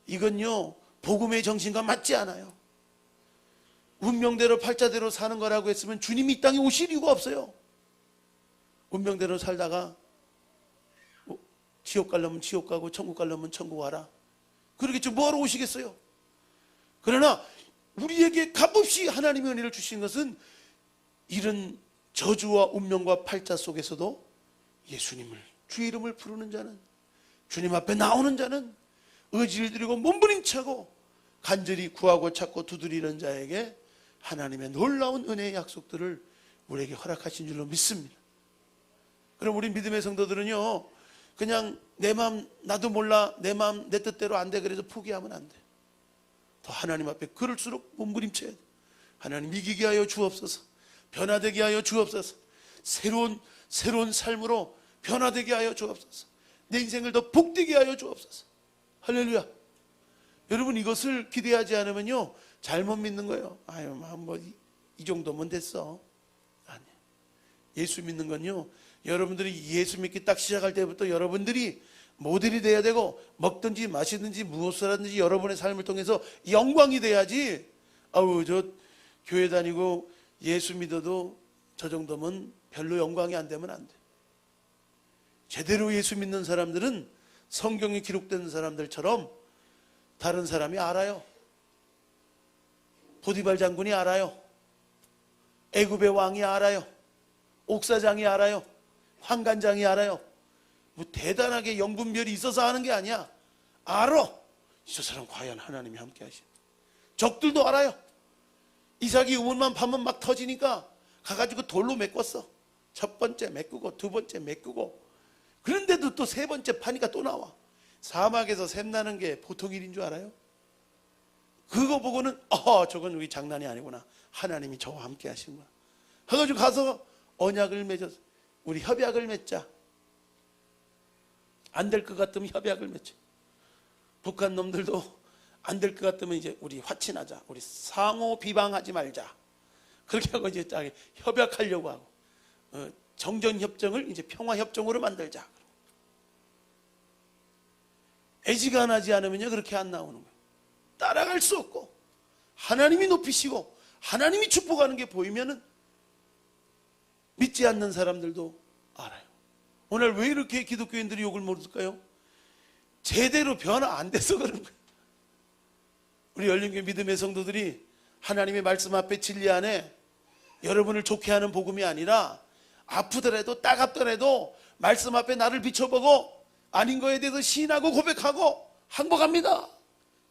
이건요 복음의 정신과 맞지 않아요. 운명대로 팔자대로 사는 거라고 했으면 주님이 이 땅에 오실 이유가 없어요. 운명대로 살다가 지옥 가려면 지옥 가고 천국 가려면 천국 와라, 그러겠죠. 뭐하러 오시겠어요? 그러나 우리에게 값없이 하나님의 은혜를 주신 것은 이런 저주와 운명과 팔자 속에서도 예수님을, 주의 이름을 부르는 자는, 주님 앞에 나오는 자는, 의지를 드리고 몸부림치고 간절히 구하고 찾고 두드리는 자에게 하나님의 놀라운 은혜의 약속들을 우리에게 허락하신 줄로 믿습니다. 그럼 우리 믿음의 성도들은요, 그냥 내 마음 나도 몰라, 내 마음 내 뜻대로 안 돼, 그래서 포기하면 안 돼. 더 하나님 앞에 그럴수록 몸부림쳐야 돼. 하나님 이기게 하여 주옵소서. 변화되게 하여 주옵소서. 새로운 삶으로 변화되게 하여 주옵소서. 내 인생을 더 복되게 하여 주옵소서. 할렐루야. 여러분, 이것을 기대하지 않으면요, 잘못 믿는 거예요. 아유, 뭐 이 정도면 됐어. 아니, 예수 믿는 건요, 여러분들이 예수 믿기 딱 시작할 때부터 여러분들이 모델이 돼야 되고, 먹든지 마시든지 무엇을 하든지 여러분의 삶을 통해서 영광이 돼야지. 아우, 저 교회 다니고 예수 믿어도 저 정도면 별로 영광이 안 되면 안 돼. 제대로 예수 믿는 사람들은 성경에 기록된 사람들처럼 다른 사람이 알아요. 보디발 장군이 알아요. 애굽의 왕이 알아요. 옥사장이 알아요. 환관장이 알아요. 뭐 대단하게 영분별이 있어서 하는 게 아니야. 알아. 저 사람 과연 하나님이 함께 하시네. 적들도 알아요. 이삭이 우물만 파면 막 터지니까 가가지고 돌로 메꿨어. 첫 번째 메꾸고 두 번째 메꾸고, 그런데도 또 세 번째 파니까 또 나와. 사막에서 샘나는 게 보통 일인 줄 알아요? 그거 보고는 저건 우리 장난이 아니구나, 하나님이 저와 함께 하시는구나 해가지고 가서 언약을 맺어서 우리 협약을 맺자. 안 될 것 같으면 협약을 맺자. 북한 놈들도 안 될 것 같으면 이제 우리 화친하자, 우리 상호 비방하지 말자, 그렇게 하고 이제 협약하려고 하고, 정전협정을 이제 평화협정으로 만들자. 애지간하지 않으면요, 그렇게 안 나오는 거예요. 따라갈 수 없고, 하나님이 높이시고 하나님이 축복하는 게 보이면은 믿지 않는 사람들도 알아요. 오늘 왜 이렇게 기독교인들이 욕을 먹을까요? 제대로 변화 안 돼서 그런 거예요. 우리 열린교회 믿음의 성도들이 하나님의 말씀 앞에, 진리 안에 여러분을 좋게 하는 복음이 아니라, 아프더라도 따갑더라도 말씀 앞에 나를 비춰보고 아닌 거에 대해서 시인하고 고백하고 항복합니다.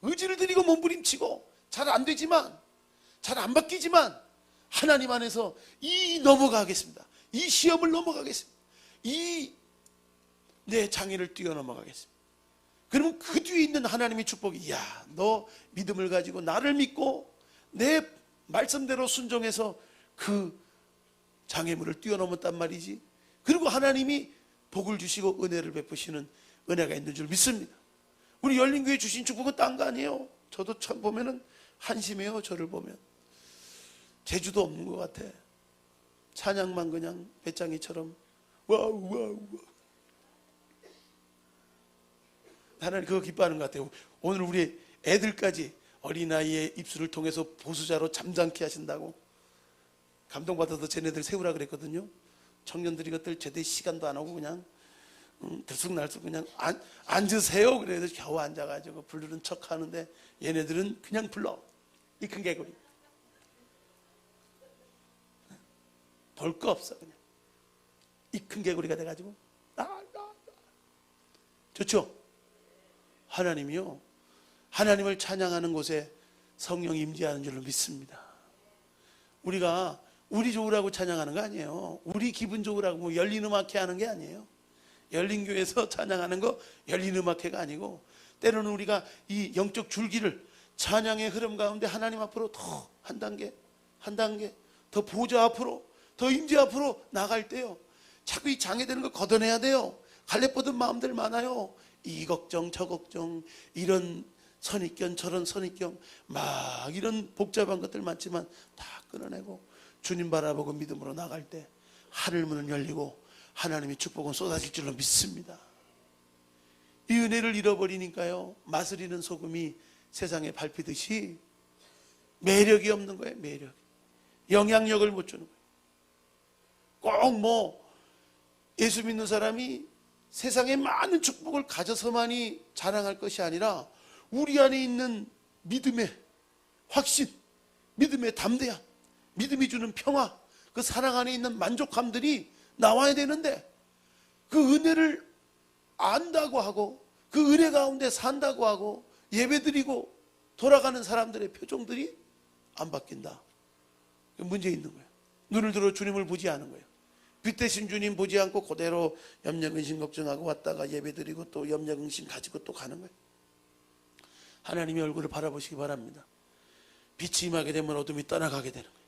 의지를 드리고 몸부림치고, 잘 안 되지만, 잘 안 바뀌지만 하나님 안에서 넘어가겠습니다. 이 시험을 넘어가겠습니다. 내 장애를 뛰어넘어가겠습니다. 그러면 그 뒤에 있는 하나님의 축복이, 너 믿음을 가지고 나를 믿고 내 말씀대로 순종해서 그 장애물을 뛰어넘었단 말이지. 그리고 하나님이 복을 주시고 은혜를 베푸시는 은혜가 있는 줄 믿습니다. 우리 열린교회 주신 축복은 딴 거 아니에요. 저도 참 보면은 한심해요. 저를 보면 재주도 없는 것 같아. 찬양만 그냥 배짱이처럼 와우. 하나님 그거 기뻐하는 것 같아요. 오늘 우리 애들까지 어린아이의 입술을 통해서 보수자로 잠잠케 하신다고 감동받아서 쟤네들 세우라 그랬거든요. 청년들이 것들 제대로 시간도 안 오고 그냥 들쑥날쑥 그냥 앉으세요. 그래서 겨우 앉아가지고 부르는 척 하는데, 얘네들은 그냥 불러. 이 큰 개구리. 볼 거 없어. 그냥 이 큰 개구리가 돼가지고 좋죠? 하나님이요, 하나님을 찬양하는 곳에 성령이 임재하는 줄로 믿습니다. 우리가 우리 좋으라고 찬양하는 거 아니에요. 우리 기분 좋으라고 뭐 열린 음악회 하는 게 아니에요. 열린 교회에서 찬양하는 거 열린 음악회가 아니고, 때로는 우리가 이 영적 줄기를 찬양의 흐름 가운데 하나님 앞으로 더 한 단계 더 보좌 앞으로, 더 임재 앞으로 나갈 때요, 자꾸 이 장애되는 거 걷어내야 돼요. 갈래뻗은 마음들 많아요. 이 걱정 저 걱정, 이런 선입견 저런 선입견, 막 이런 복잡한 것들 많지만 다 끊어내고 주님 바라보고 믿음으로 나갈 때 하늘 문은 열리고 하나님의 축복은 쏟아질 줄로 믿습니다. 이 은혜를 잃어버리니까요, 맛을 잃은 소금이 세상에 밟히듯이 매력이 없는 거예요. 매력, 영향력을 못 주는 거예요. 꼭 뭐 예수 믿는 사람이 세상에 많은 축복을 가져서만이 자랑할 것이 아니라, 우리 안에 있는 믿음의 확신, 믿음의 담대함, 믿음이 주는 평화, 그 사랑 안에 있는 만족감들이 나와야 되는데 그 은혜를 안다고 하고 그 은혜 가운데 산다고 하고 예배드리고 돌아가는 사람들의 표정들이 안 바뀐다. 문제 있는 거예요. 눈을 들어 주님을 보지 않은 거예요. 빛 대신 주님 보지 않고 그대로 염려근심 걱정하고 왔다가 예배드리고 또 염려근심 가지고 또 가는 거예요. 하나님의 얼굴을 바라보시기 바랍니다. 빛이 임하게 되면 어둠이 떠나가게 되는 거예요.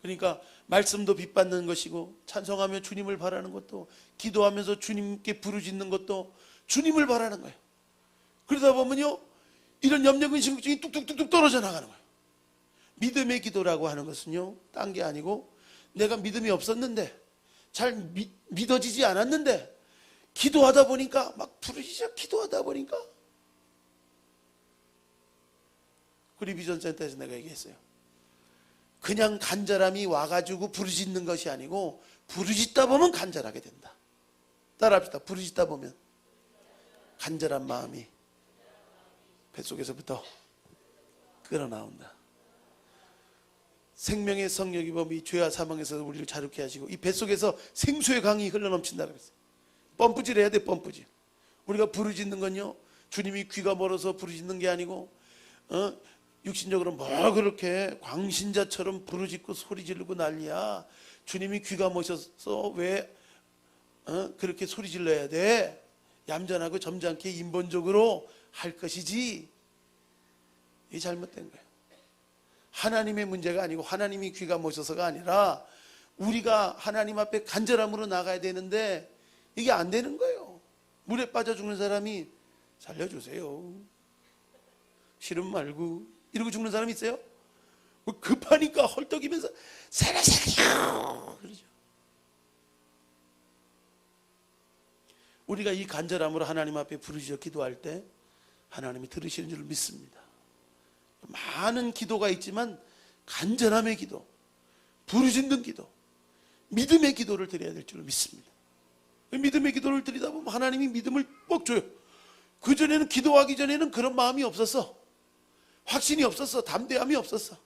그러니까 말씀도 빛받는 것이고 찬송하며 주님을 바라는 것도 기도하면서 주님께 부르짖는 것도 주님을 바라는 거예요. 그러다 보면요 이런 염려근심 걱정이 뚝뚝뚝뚝 떨어져 나가는 거예요. 믿음의 기도라고 하는 것은요 딴 게 아니고 내가 믿음이 없었는데 잘 믿어지지 않았는데 기도하다 보니까 막 부르짖어 기도하다 보니까 우리 비전센터에서 내가 얘기했어요. 그냥 간절함이 와가지고 부르짖는 것이 아니고 부르짖다 보면 간절하게 된다. 따라합시다. 부르짖다 보면 간절한 마음이 뱃속에서부터 끌어나온다. 생명의 성령이 범이 죄와 사망에서 우리를 자유케 하시고 이 뱃속에서 생수의 강이 흘러넘친다고 했어요. 펌프질 해야 돼. 펌프질. 우리가 부르짖는 건요 주님이 귀가 멀어서 부르짖는 게 아니고 육신적으로 뭐 그렇게 광신자처럼 부르짖고 소리 지르고 난리야. 주님이 귀가 머셔서 왜 그렇게 소리 질러야 돼? 얌전하고 점잖게 인본적으로 할 것이지. 이게 잘못된 거예요. 하나님의 문제가 아니고 하나님이 귀가 머셔서가 아니라 우리가 하나님 앞에 간절함으로 나가야 되는데 이게 안 되는 거예요. 물에 빠져 죽는 사람이 살려주세요. 싫음 말고 이러고 죽는 사람이 있어요? 급하니까 헐떡이면서 살려 그러죠. 우리가 이 간절함으로 하나님 앞에 부르짖어 기도할 때 하나님이 들으시는 줄 믿습니다. 많은 기도가 있지만 간절함의 기도, 부르짖는 기도, 믿음의 기도를 드려야 될 줄 믿습니다. 믿음의 기도를 드리다 보면 하나님이 믿음을 뻑 줘요. 그전에는 기도하기 전에는 그런 마음이 없었어. 확신이 없었어. 담대함이 없었어.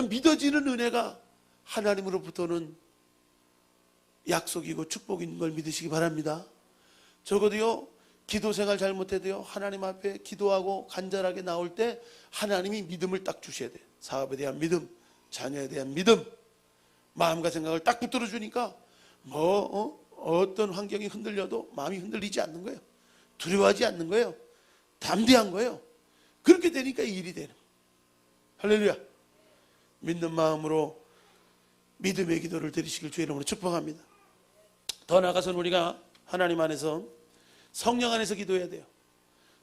믿어지는 은혜가 하나님으로부터는 약속이고 축복인 걸 믿으시기 바랍니다. 적어도요 기도 생활 잘못해도요 하나님 앞에 기도하고 간절하게 나올 때 하나님이 믿음을 딱 주셔야 돼요. 사업에 대한 믿음, 자녀에 대한 믿음, 마음과 생각을 딱 붙들어 주니까 어떤 환경이 흔들려도 마음이 흔들리지 않는 거예요. 두려워하지 않는 거예요. 담대한 거예요. 그렇게 되니까 일이 되는 거예요. 할렐루야. 믿는 마음으로 믿음의 기도를 드리시길 주의 이름으로 축복합니다. 더 나아가서는 우리가 하나님 안에서 성령 안에서 기도해야 돼요.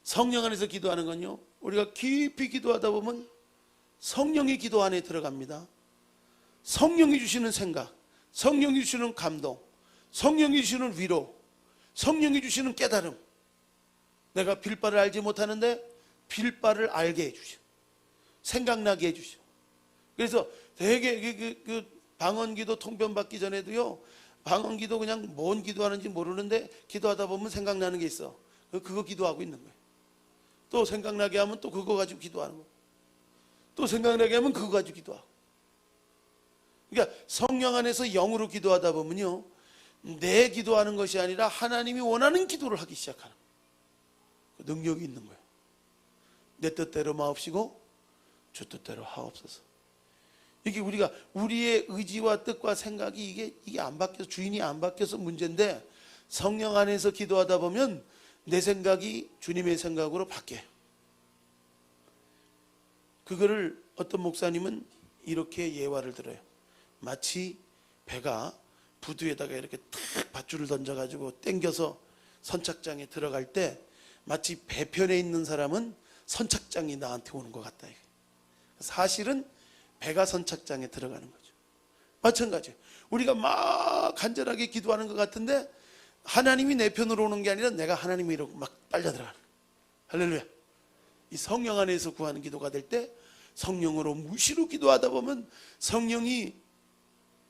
성령 안에서 기도하는 건요 우리가 깊이 기도하다 보면 성령의 기도 안에 들어갑니다. 성령이 주시는 생각, 성령이 주시는 감동, 성령이 주시는 위로, 성령이 주시는 깨달음. 내가 빌바를 알지 못하는데 빌바를 알게 해주셔. 생각나게 해주셔. 그래서 되게 그 방언기도 통변받기 전에도요 방언기도 그냥 뭔 기도하는지 모르는데 기도하다 보면 생각나는 게 있어. 그거 기도하고 있는 거예요. 또 생각나게 하면 또 그거 가지고 기도하는 거예요. 또 생각나게 하면 그거 가지고 기도하고. 그러니까 성령 안에서 영으로 기도하다 보면요 내 기도하는 것이 아니라 하나님이 원하는 기도를 하기 시작하는 거예요. 그 능력이 있는 거예요. 내 뜻대로 마옵시고 주 뜻대로 하옵소서. 이게 우리가 우리의 의지와 뜻과 생각이 이게 안 바뀌어서 주인이 안 바뀌어서 문제인데 성령 안에서 기도하다 보면 내 생각이 주님의 생각으로 바뀌어요. 그거를 어떤 목사님은 이렇게 예화를 들어요. 마치 배가 부두에다가 이렇게 탁 밧줄을 던져가지고 당겨서 선착장에 들어갈 때 마치 배편에 있는 사람은 선착장이 나한테 오는 것 같다. 사실은 배가 선착장에 들어가는 거죠. 마찬가지예요. 우리가 막 간절하게 기도하는 것 같은데 하나님이 내 편으로 오는 게 아니라 내가 하나님이로 막 빨려 들어가는 거예요. 할렐루야. 이 성령 안에서 구하는 기도가 될 때 성령으로 무시로 기도하다 보면 성령이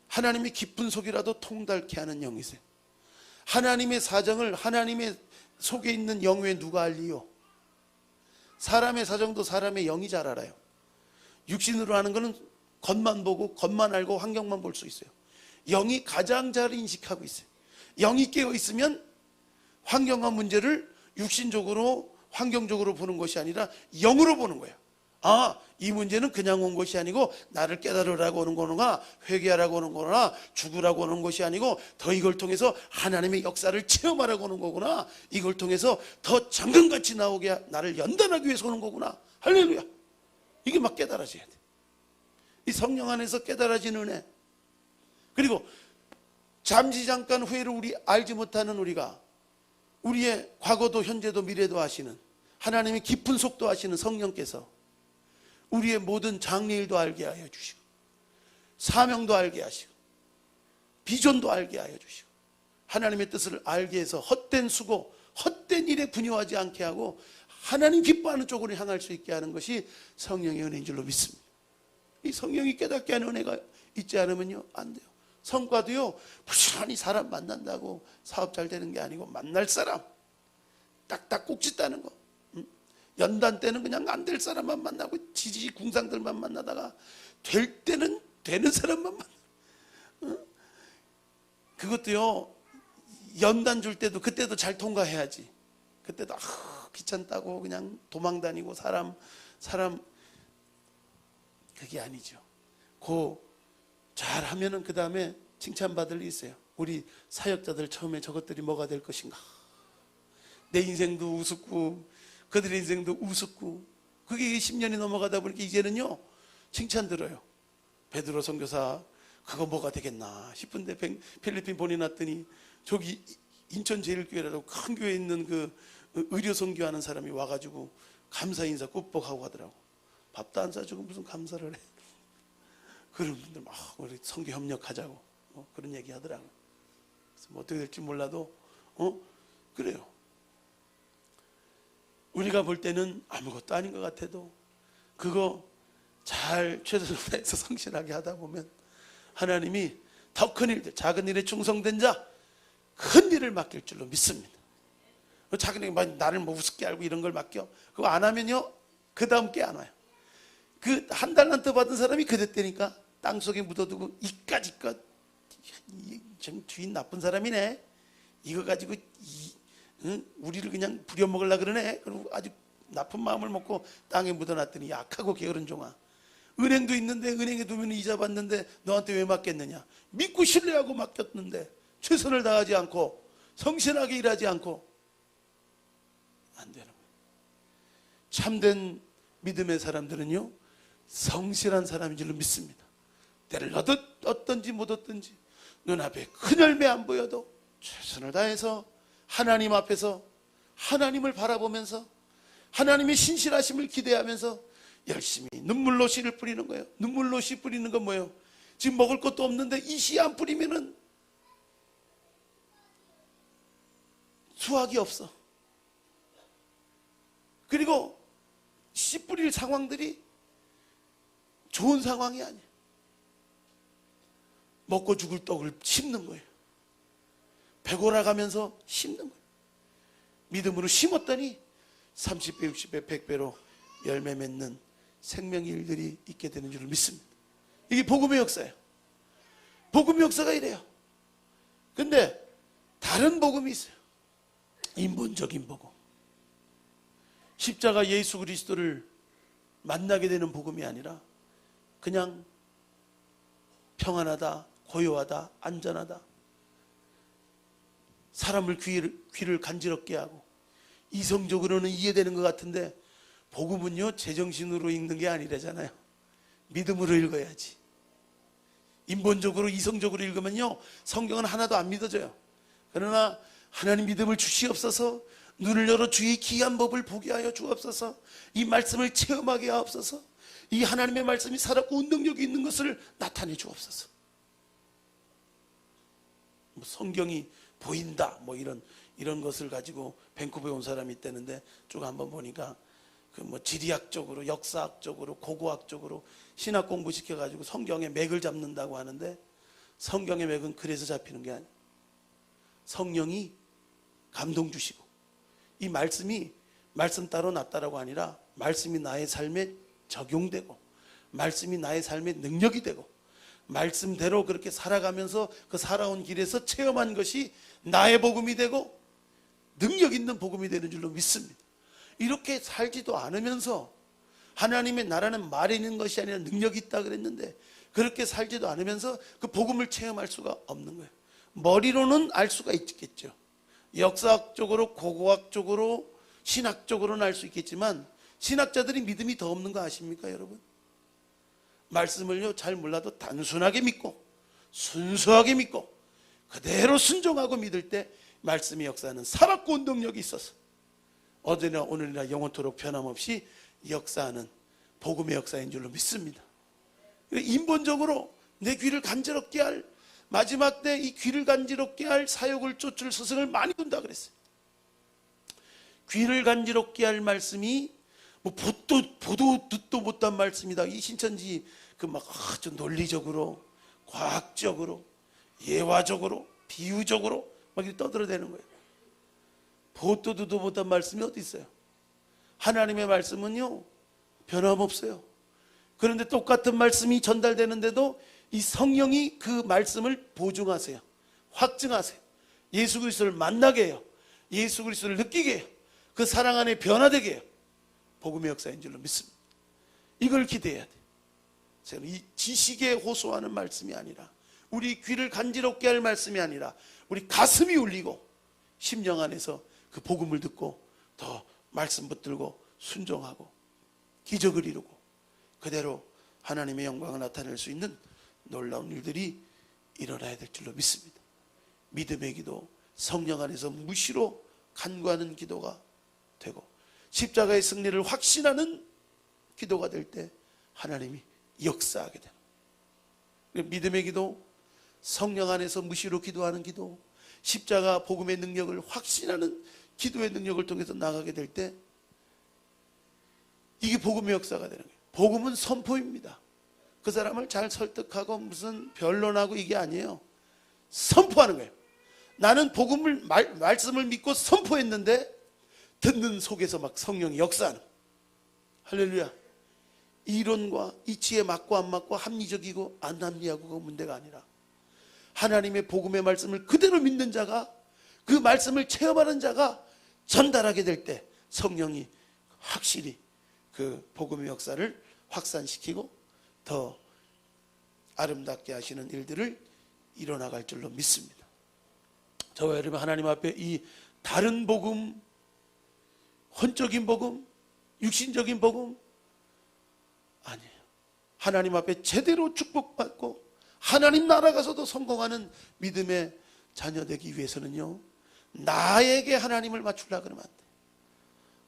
하나님의 깊은 속이라도 통달케 하는 영이세요. 하나님의 사정을 하나님의 속에 있는 영 외에 누가 알리요? 사람의 사정도 사람의 영이 잘 알아요. 육신으로 하는 거는 겉만 보고 겉만 알고 환경만 볼 수 있어요. 영이 가장 잘 인식하고 있어요. 영이 깨어 있으면 환경과 문제를 육신적으로 환경적으로 보는 것이 아니라 영으로 보는 거예요. 아, 이 문제는 그냥 온 것이 아니고 나를 깨달으라고 오는 거구나, 회개하라고 오는 거구나, 죽으라고 오는 것이 아니고 더 이걸 통해서 하나님의 역사를 체험하라고 오는 거구나, 이걸 통해서 더 장금같이 나오게 나를 연단하기 위해서 오는 거구나. 할렐루야. 이게 막 깨달아져야 돼. 이 성령 안에서 깨달아지는 은혜. 그리고 잠시 잠깐 후회를 우리 알지 못하는 우리가, 우리의 과거도 현재도 미래도 아시는 하나님의 깊은 속도 아시는 성령께서 우리의 모든 장래일도 알게 하여 주시고, 사명도 알게 하시고, 비전도 알게 하여 주시고, 하나님의 뜻을 알게 해서 헛된 수고, 헛된 일에 분요하지 않게 하고 하나님 기뻐하는 쪽으로 향할 수 있게 하는 것이 성령의 은혜인 줄로 믿습니다. 이 성령이 깨닫게 하는 은혜가 있지 않으면요, 안 돼요. 성과도요, 부지런히 사람 만난다고 사업 잘 되는 게 아니고, 만날 사람 딱딱 꼭지 따는 거. 연단 때는 그냥 안 될 사람만 만나고 지지 궁상들만 만나다가 될 때는 되는 사람만 만나. 그것도요, 연단 줄 때도 그때도 잘 통과해야지. 그때도 귀찮다고 그냥 도망 다니고 사람 그게 아니죠. 잘 하면은 그 다음에 칭찬받을 일이 있어요. 우리 사역자들 처음에 저것들이 뭐가 될 것인가. 내 인생도 우습고 그들의 인생도 우습고, 그게 10년이 넘어가다 보니까 이제는요, 칭찬 들어요. 베드로 선교사 그거 뭐가 되겠나 싶은데 필리핀 보내놨더니 저기 인천제일교회라고 큰 교회에 있는 그 의료 선교하는 사람이 와가지고 감사 인사 꾹뻑하고 하더라고. 밥도 안 사주고 무슨 감사를 해. 그런 분들 막 우리 선교 협력하자고 그런 얘기 하더라고. 그래서 뭐 어떻게 될지 몰라도 그래요. 우리가 볼 때는 아무것도 아닌 것 같아도 그거 잘 최선을 다해서 성실하게 하다 보면 하나님이 더 큰 일들, 작은 일에 충성된 자 큰 일을 맡길 줄로 믿습니다. 작은 일이 나를 뭐 우습게 알고 이런 걸 맡겨, 그거 안 하면요 그 다음 게 안 와요. 그 한 달란트 받은 사람이 그대 때니까 땅속에 묻어두고 이까짓 것, 좀 주인 나쁜 사람이네, 이거 가지고 우리를 그냥 부려먹으려고 그러네. 그리고 아주 나쁜 마음을 먹고 땅에 묻어놨더니 약하고 게으른 종아, 은행도 있는데 은행에 두면 이자 받는데 너한테 왜 맡겼느냐. 믿고 신뢰하고 맡겼는데 최선을 다하지 않고 성실하게 일하지 않고 안 되는 거예요. 참된 믿음의 사람들은요, 성실한 사람인 줄로 믿습니다. 때를 얻든지 못 얻든지 눈앞에 큰 열매 안 보여도 최선을 다해서 하나님 앞에서 하나님을 바라보면서 하나님의 신실하심을 기대하면서 열심히 눈물로 씨를 뿌리는 거예요. 눈물로 씨 뿌리는 건 뭐예요? 지금 먹을 것도 없는데 이 씨 안 뿌리면은 수확이 없어. 그리고 씨 뿌릴 상황들이 좋은 상황이 아니에요. 먹고 죽을 떡을 심는 거예요. 배고라 가면서 심는 거예요. 믿음으로 심었더니 30배, 60배, 100배로 열매 맺는 생명의 일들이 있게 되는 줄 믿습니다. 이게 복음의 역사예요. 복음의 역사가 이래요. 근데 다른 복음이 있어요. 인본적인 복음. 십자가 예수 그리스도를 만나게 되는 복음이 아니라 그냥 평안하다, 고요하다, 안전하다, 사람을 귀를 간지럽게 하고 이성적으로는 이해되는 것 같은데, 복음은요 제정신으로 읽는 게 아니라잖아요. 믿음으로 읽어야지. 인본적으로 이성적으로 읽으면요 성경은 하나도 안 믿어져요. 그러나 하나님 믿음을 주시옵소서, 눈을 열어 주의 기이한 법을 보게 하여 주옵소서, 이 말씀을 체험하게 하옵소서, 이 하나님의 말씀이 살았고 운동력이 있는 것을 나타내 주옵소서. 성경이 보인다 뭐 이런 것을 가지고 밴쿠버에 온 사람이 있다는데 쭉 한번 보니까 그 뭐 지리학적으로, 역사학적으로, 고고학적으로 신학 공부 시켜가지고 성경의 맥을 잡는다고 하는데, 성경의 맥은 그래서 잡히는 게 아니에요. 성령이 감동 주시고 이 말씀이 말씀 따로 낫다라고 아니라 말씀이 나의 삶에 적용되고 말씀이 나의 삶의 능력이 되고 말씀대로 그렇게 살아가면서 그 살아온 길에서 체험한 것이 나의 복음이 되고 능력 있는 복음이 되는 줄로 믿습니다. 이렇게 살지도 않으면서 하나님의 나라는 말에 있는 것이 아니라 능력이 있다 그랬는데 그렇게 살지도 않으면서 그 복음을 체험할 수가 없는 거예요. 머리로는 알 수가 있겠죠. 역사학적으로, 고고학적으로, 신학적으로는 알 수 있겠지만 신학자들이 믿음이 더 없는 거 아십니까, 여러분? 말씀을요 잘 몰라도 단순하게 믿고 순수하게 믿고 그대로 순종하고 믿을 때 말씀의 역사는 살았고 운동력이 있어서 어제나 오늘이나 영원토록 변함없이 역사하는 복음의 역사인 줄로 믿습니다. 인본적으로 내 귀를 간지럽게 할 마지막 때 이 귀를 간지럽게 할 사역을 쫓을 스승을 많이 둔다 그랬어요. 귀를 간지럽게 할 말씀이 뭐 보도 듣도 못한 말씀이다. 이 신천지 그 막 아주 논리적으로, 과학적으로, 예화적으로, 비유적으로 막 이렇게 떠들어대는 거예요. 보도 듣도 못한 말씀이 어디 있어요? 하나님의 말씀은요 변함없어요. 그런데 똑같은 말씀이 전달되는데도 이 성령이 그 말씀을 보증하세요. 확증하세요. 예수 그리스도를 만나게 해요. 예수 그리스도를 느끼게 해요. 그 사랑 안에 변화되게 해요. 복음의 역사인 줄로 믿습니다. 이걸 기대해야 돼요. 이 지식에 호소하는 말씀이 아니라 우리 귀를 간지럽게 할 말씀이 아니라 우리 가슴이 울리고 심령 안에서 그 복음을 듣고 더 말씀 붙들고 순종하고 기적을 이루고 그대로 하나님의 영광을 나타낼 수 있는 놀라운 일들이 일어나야 될 줄로 믿습니다. 믿음의 기도, 성령 안에서 무시로 간구하는 기도가 되고 십자가의 승리를 확신하는 기도가 될 때 하나님이 역사하게 되는 믿음의 기도, 성령 안에서 무시로 기도하는 기도, 십자가 복음의 능력을 확신하는 기도의 능력을 통해서 나가게 될 때 이게 복음의 역사가 되는 거예요. 복음은 선포입니다. 그 사람을 잘 설득하고 무슨 변론하고 이게 아니에요. 선포하는 거예요. 나는 복음을 말씀을 믿고 선포했는데 듣는 속에서 막 성령이 역사하는 거예요. 할렐루야. 이론과 이치에 맞고 안 맞고 합리적이고 안 합리하고가 문제가 아니라 하나님의 복음의 말씀을 그대로 믿는 자가 그 말씀을 체험하는 자가 전달하게 될 때 성령이 확실히 그 복음의 역사를 확산시키고 더 아름답게 하시는 일들을 일어나갈 줄로 믿습니다. 저와 여러분 하나님 앞에 이 다른 복음, 혼적인 복음, 육신적인 복음 아니에요. 하나님 앞에 제대로 축복받고 하나님 나라 가서도 성공하는 믿음의 자녀 되기 위해서는요 나에게 하나님을 맞추려고 그러면 안 돼요.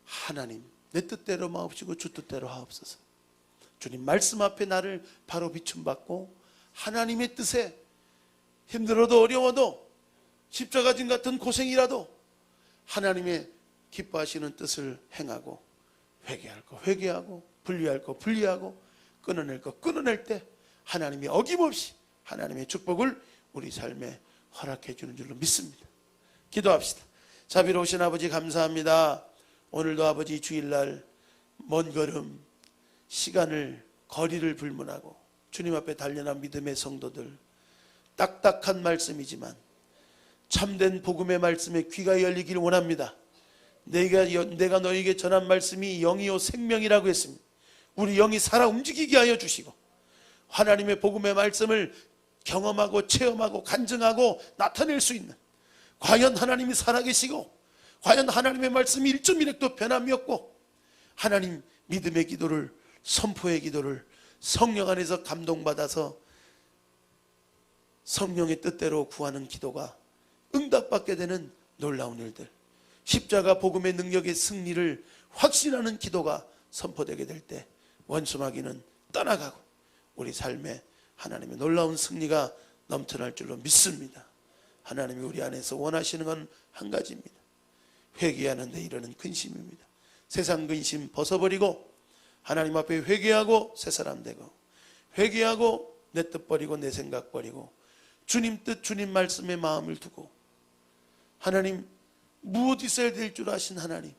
하나님 내 뜻대로 마옵시고 주 뜻대로 하옵소서. 주님 말씀 앞에 나를 바로 비춤받고 하나님의 뜻에 힘들어도 어려워도 십자가진 같은 고생이라도 하나님의 기뻐하시는 뜻을 행하고 회개할 거 회개하고 분리할 거 분리하고 끊어낼 거 끊어낼 때 하나님이 어김없이 하나님의 축복을 우리 삶에 허락해 주는 줄로 믿습니다. 기도합시다. 자비로우신 아버지 감사합니다. 오늘도 아버지 주일날 먼 걸음 시간을 거리를 불문하고 주님 앞에 단련한 믿음의 성도들 딱딱한 말씀이지만 참된 복음의 말씀에 귀가 열리기를 원합니다. 내가 너에게 전한 말씀이 영이요 생명이라고 했습니다. 우리 영이 살아 움직이게 하여 주시고 하나님의 복음의 말씀을 경험하고 체험하고 간증하고 나타낼 수 있는 과연 하나님이 살아계시고 과연 하나님의 말씀이 1.1획도 변함이 없고 하나님 믿음의 기도를 선포의 기도를 성령 안에서 감동받아서 성령의 뜻대로 구하는 기도가 응답받게 되는 놀라운 일들 십자가 복음의 능력의 승리를 확신하는 기도가 선포되게 될 때 원수마귀는 떠나가고 우리 삶에 하나님의 놀라운 승리가 넘쳐날 줄로 믿습니다. 하나님이 우리 안에서 원하시는 건 한 가지입니다. 회개하는데 이르는 근심입니다. 세상 근심 벗어버리고 하나님 앞에 회개하고 새 사람 되고 회개하고 내 뜻 버리고 내 생각 버리고 주님 뜻 주님 말씀에 마음을 두고 하나님 무엇 있어야 될 줄 아신 하나님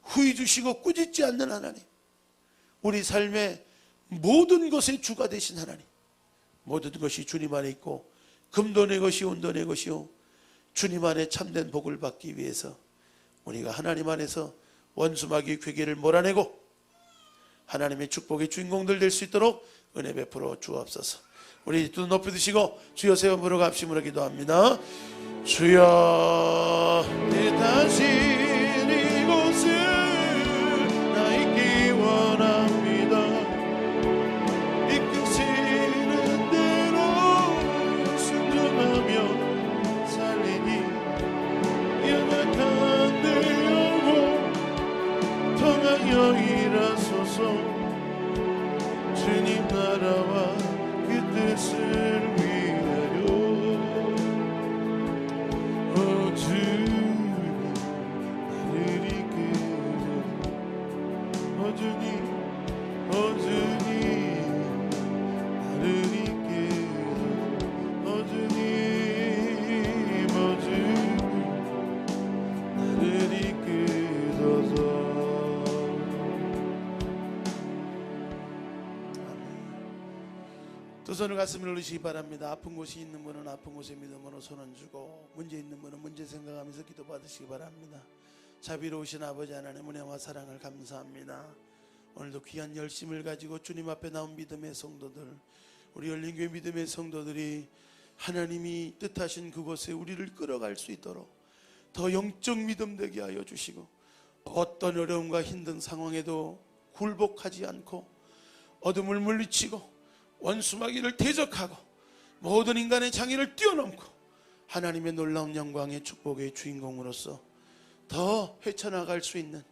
후히 주시고 꾸짖지 않는 하나님 우리 삶에 모든 것의 주가 되신 하나님, 모든 것이 주님 안에 있고 금도 내 것이요 은도 내 것이요 주님 안에 참된 복을 받기 위해서 우리가 하나님 안에서 원수마귀의 괴계를 몰아내고 하나님의 축복의 주인공들 될 수 있도록 은혜 베풀어 주옵소서. 우리 두 높이 드시고 주여 세워 부르갑심으로 기도합니다. 주여 내 다신 이곳을 나 있기 원합니다. 이끄시는 대로 순종하며 살리니 연약한 내 영혼 통하여 일하소서. 주님 나라와 그 뜻을 위하여 주님 나를 이끌어 주님 나를 이끌어 주님 나를 이끌어서. 두 손을 가슴에 올리시기 바랍니다. 아픈 곳이 있는 분은 아픈 곳에 믿음으로 손을 주고 문제 있는 분은 문제 생각하면서 기도 받으시기 바랍니다. 자비로우신 아버지 하나님 은혜와 사랑을 감사합니다. 오늘도 귀한 열심을 가지고 주님 앞에 나온 믿음의 성도들, 우리 열린교회 믿음의 성도들이 하나님이 뜻하신 그곳에 우리를 끌어갈 수 있도록 더 영적 믿음 되게 하여 주시고 어떤 어려움과 힘든 상황에도 굴복하지 않고 어둠을 물리치고 원수마귀를 대적하고 모든 인간의 장애를 뛰어넘고 하나님의 놀라운 영광의 축복의 주인공으로서 더 헤쳐나갈 수 있는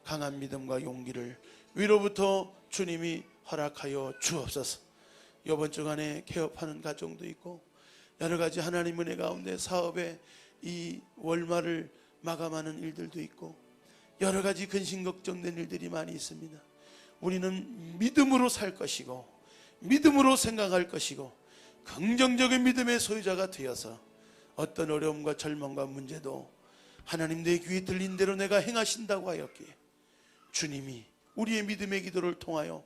강한 믿음과 용기를 위로부터 주님이 허락하여 주옵소서. 이번 주간에 개업하는 가정도 있고 여러 가지 하나님 은혜 가운데 사업에 이 월말을 마감하는 일들도 있고 여러 가지 근심 걱정된 일들이 많이 있습니다. 우리는 믿음으로 살 것이고 믿음으로 생각할 것이고 긍정적인 믿음의 소유자가 되어서 어떤 어려움과 절망과 문제도 하나님 내 귀에 들린 대로 내가 행하신다고 하였기에 주님이 우리의 믿음의 기도를 통하여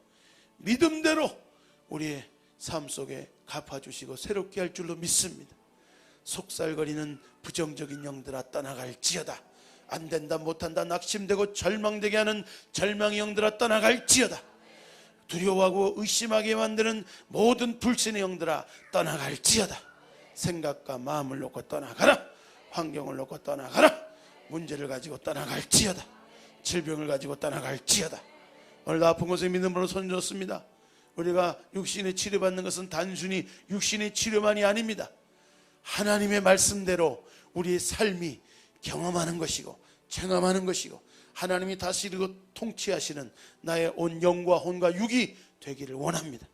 믿음대로 우리의 삶 속에 갚아주시고 새롭게 할 줄로 믿습니다. 속살거리는 부정적인 영들아 떠나갈지어다. 안된다 못한다 낙심되고 절망되게 하는 절망의 영들아 떠나갈지어다. 두려워하고 의심하게 만드는 모든 불신의 영들아 떠나갈지어다. 생각과 마음을 놓고 떠나가라. 환경을 놓고 떠나가라. 문제를 가지고 떠나갈지어다. 질병을 가지고 떠나갈지어다. 오늘 아픈 곳에 믿음으로 손줬습니다. 우리가 육신의 치료받는 것은 단순히 육신의 치료만이 아닙니다. 하나님의 말씀대로 우리의 삶이 경험하는 것이고 체험하는 것이고 하나님이 다스리고 통치하시는 나의 온 영과 혼과 육이 되기를 원합니다.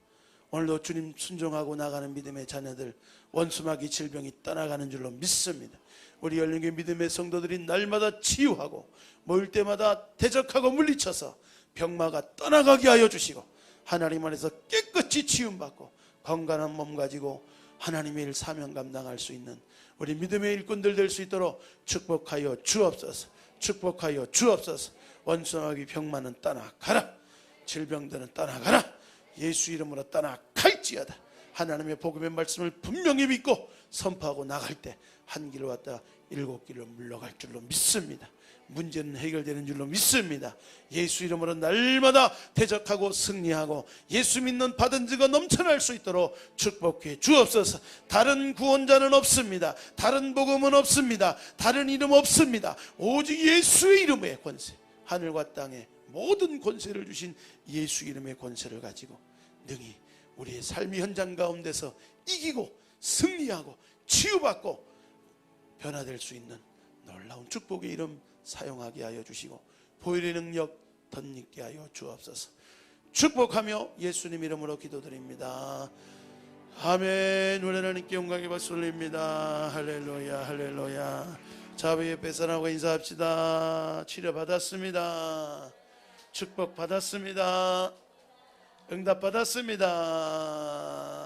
오늘도 주님 순종하고 나가는 믿음의 자녀들 원수마귀 질병이 떠나가는 줄로 믿습니다. 우리 열린교회 믿음의 성도들이 날마다 치유하고 모일 때마다 대적하고 물리쳐서 병마가 떠나가게 하여 주시고 하나님 안에서 깨끗이 치유받고 건강한 몸 가지고 하나님의 일 사명 감당할 수 있는 우리 믿음의 일꾼들 될 수 있도록 축복하여 주옵소서. 축복하여 주옵소서. 원수마귀 병마는 떠나가라. 질병들은 떠나가라. 예수 이름으로 떠나갈지어다. 하나님의 복음의 말씀을 분명히 믿고 선포하고 나갈 때 한 길로 왔다 7길로 물러갈 줄로 믿습니다. 문제는 해결되는 줄로 믿습니다. 예수 이름으로 날마다 대적하고 승리하고 예수 믿는 받은 자가 넘쳐날 수 있도록 축복해 주옵소서. 다른 구원자는 없습니다. 다른 복음은 없습니다. 다른 이름 없습니다. 오직 예수의 이름의 권세, 하늘과 땅에 모든 권세를 주신 예수 이름의 권세를 가지고 능히 우리의 삶의 현장 가운데서 이기고 승리하고 치유받고 변화될 수 있는 놀라운 축복의 이름 사용하게 하여 주시고 보혈의 능력 덧입게 하여 주옵소서. 축복하며 예수님 이름으로 기도드립니다. 아멘. 우리 하나님께 영광의 박수 올립니다. 할렐루야 할렐루야. 자비 옆에 사람하고 인사합시다. 치료받았습니다. 축복받았습니다. 응답받았습니다.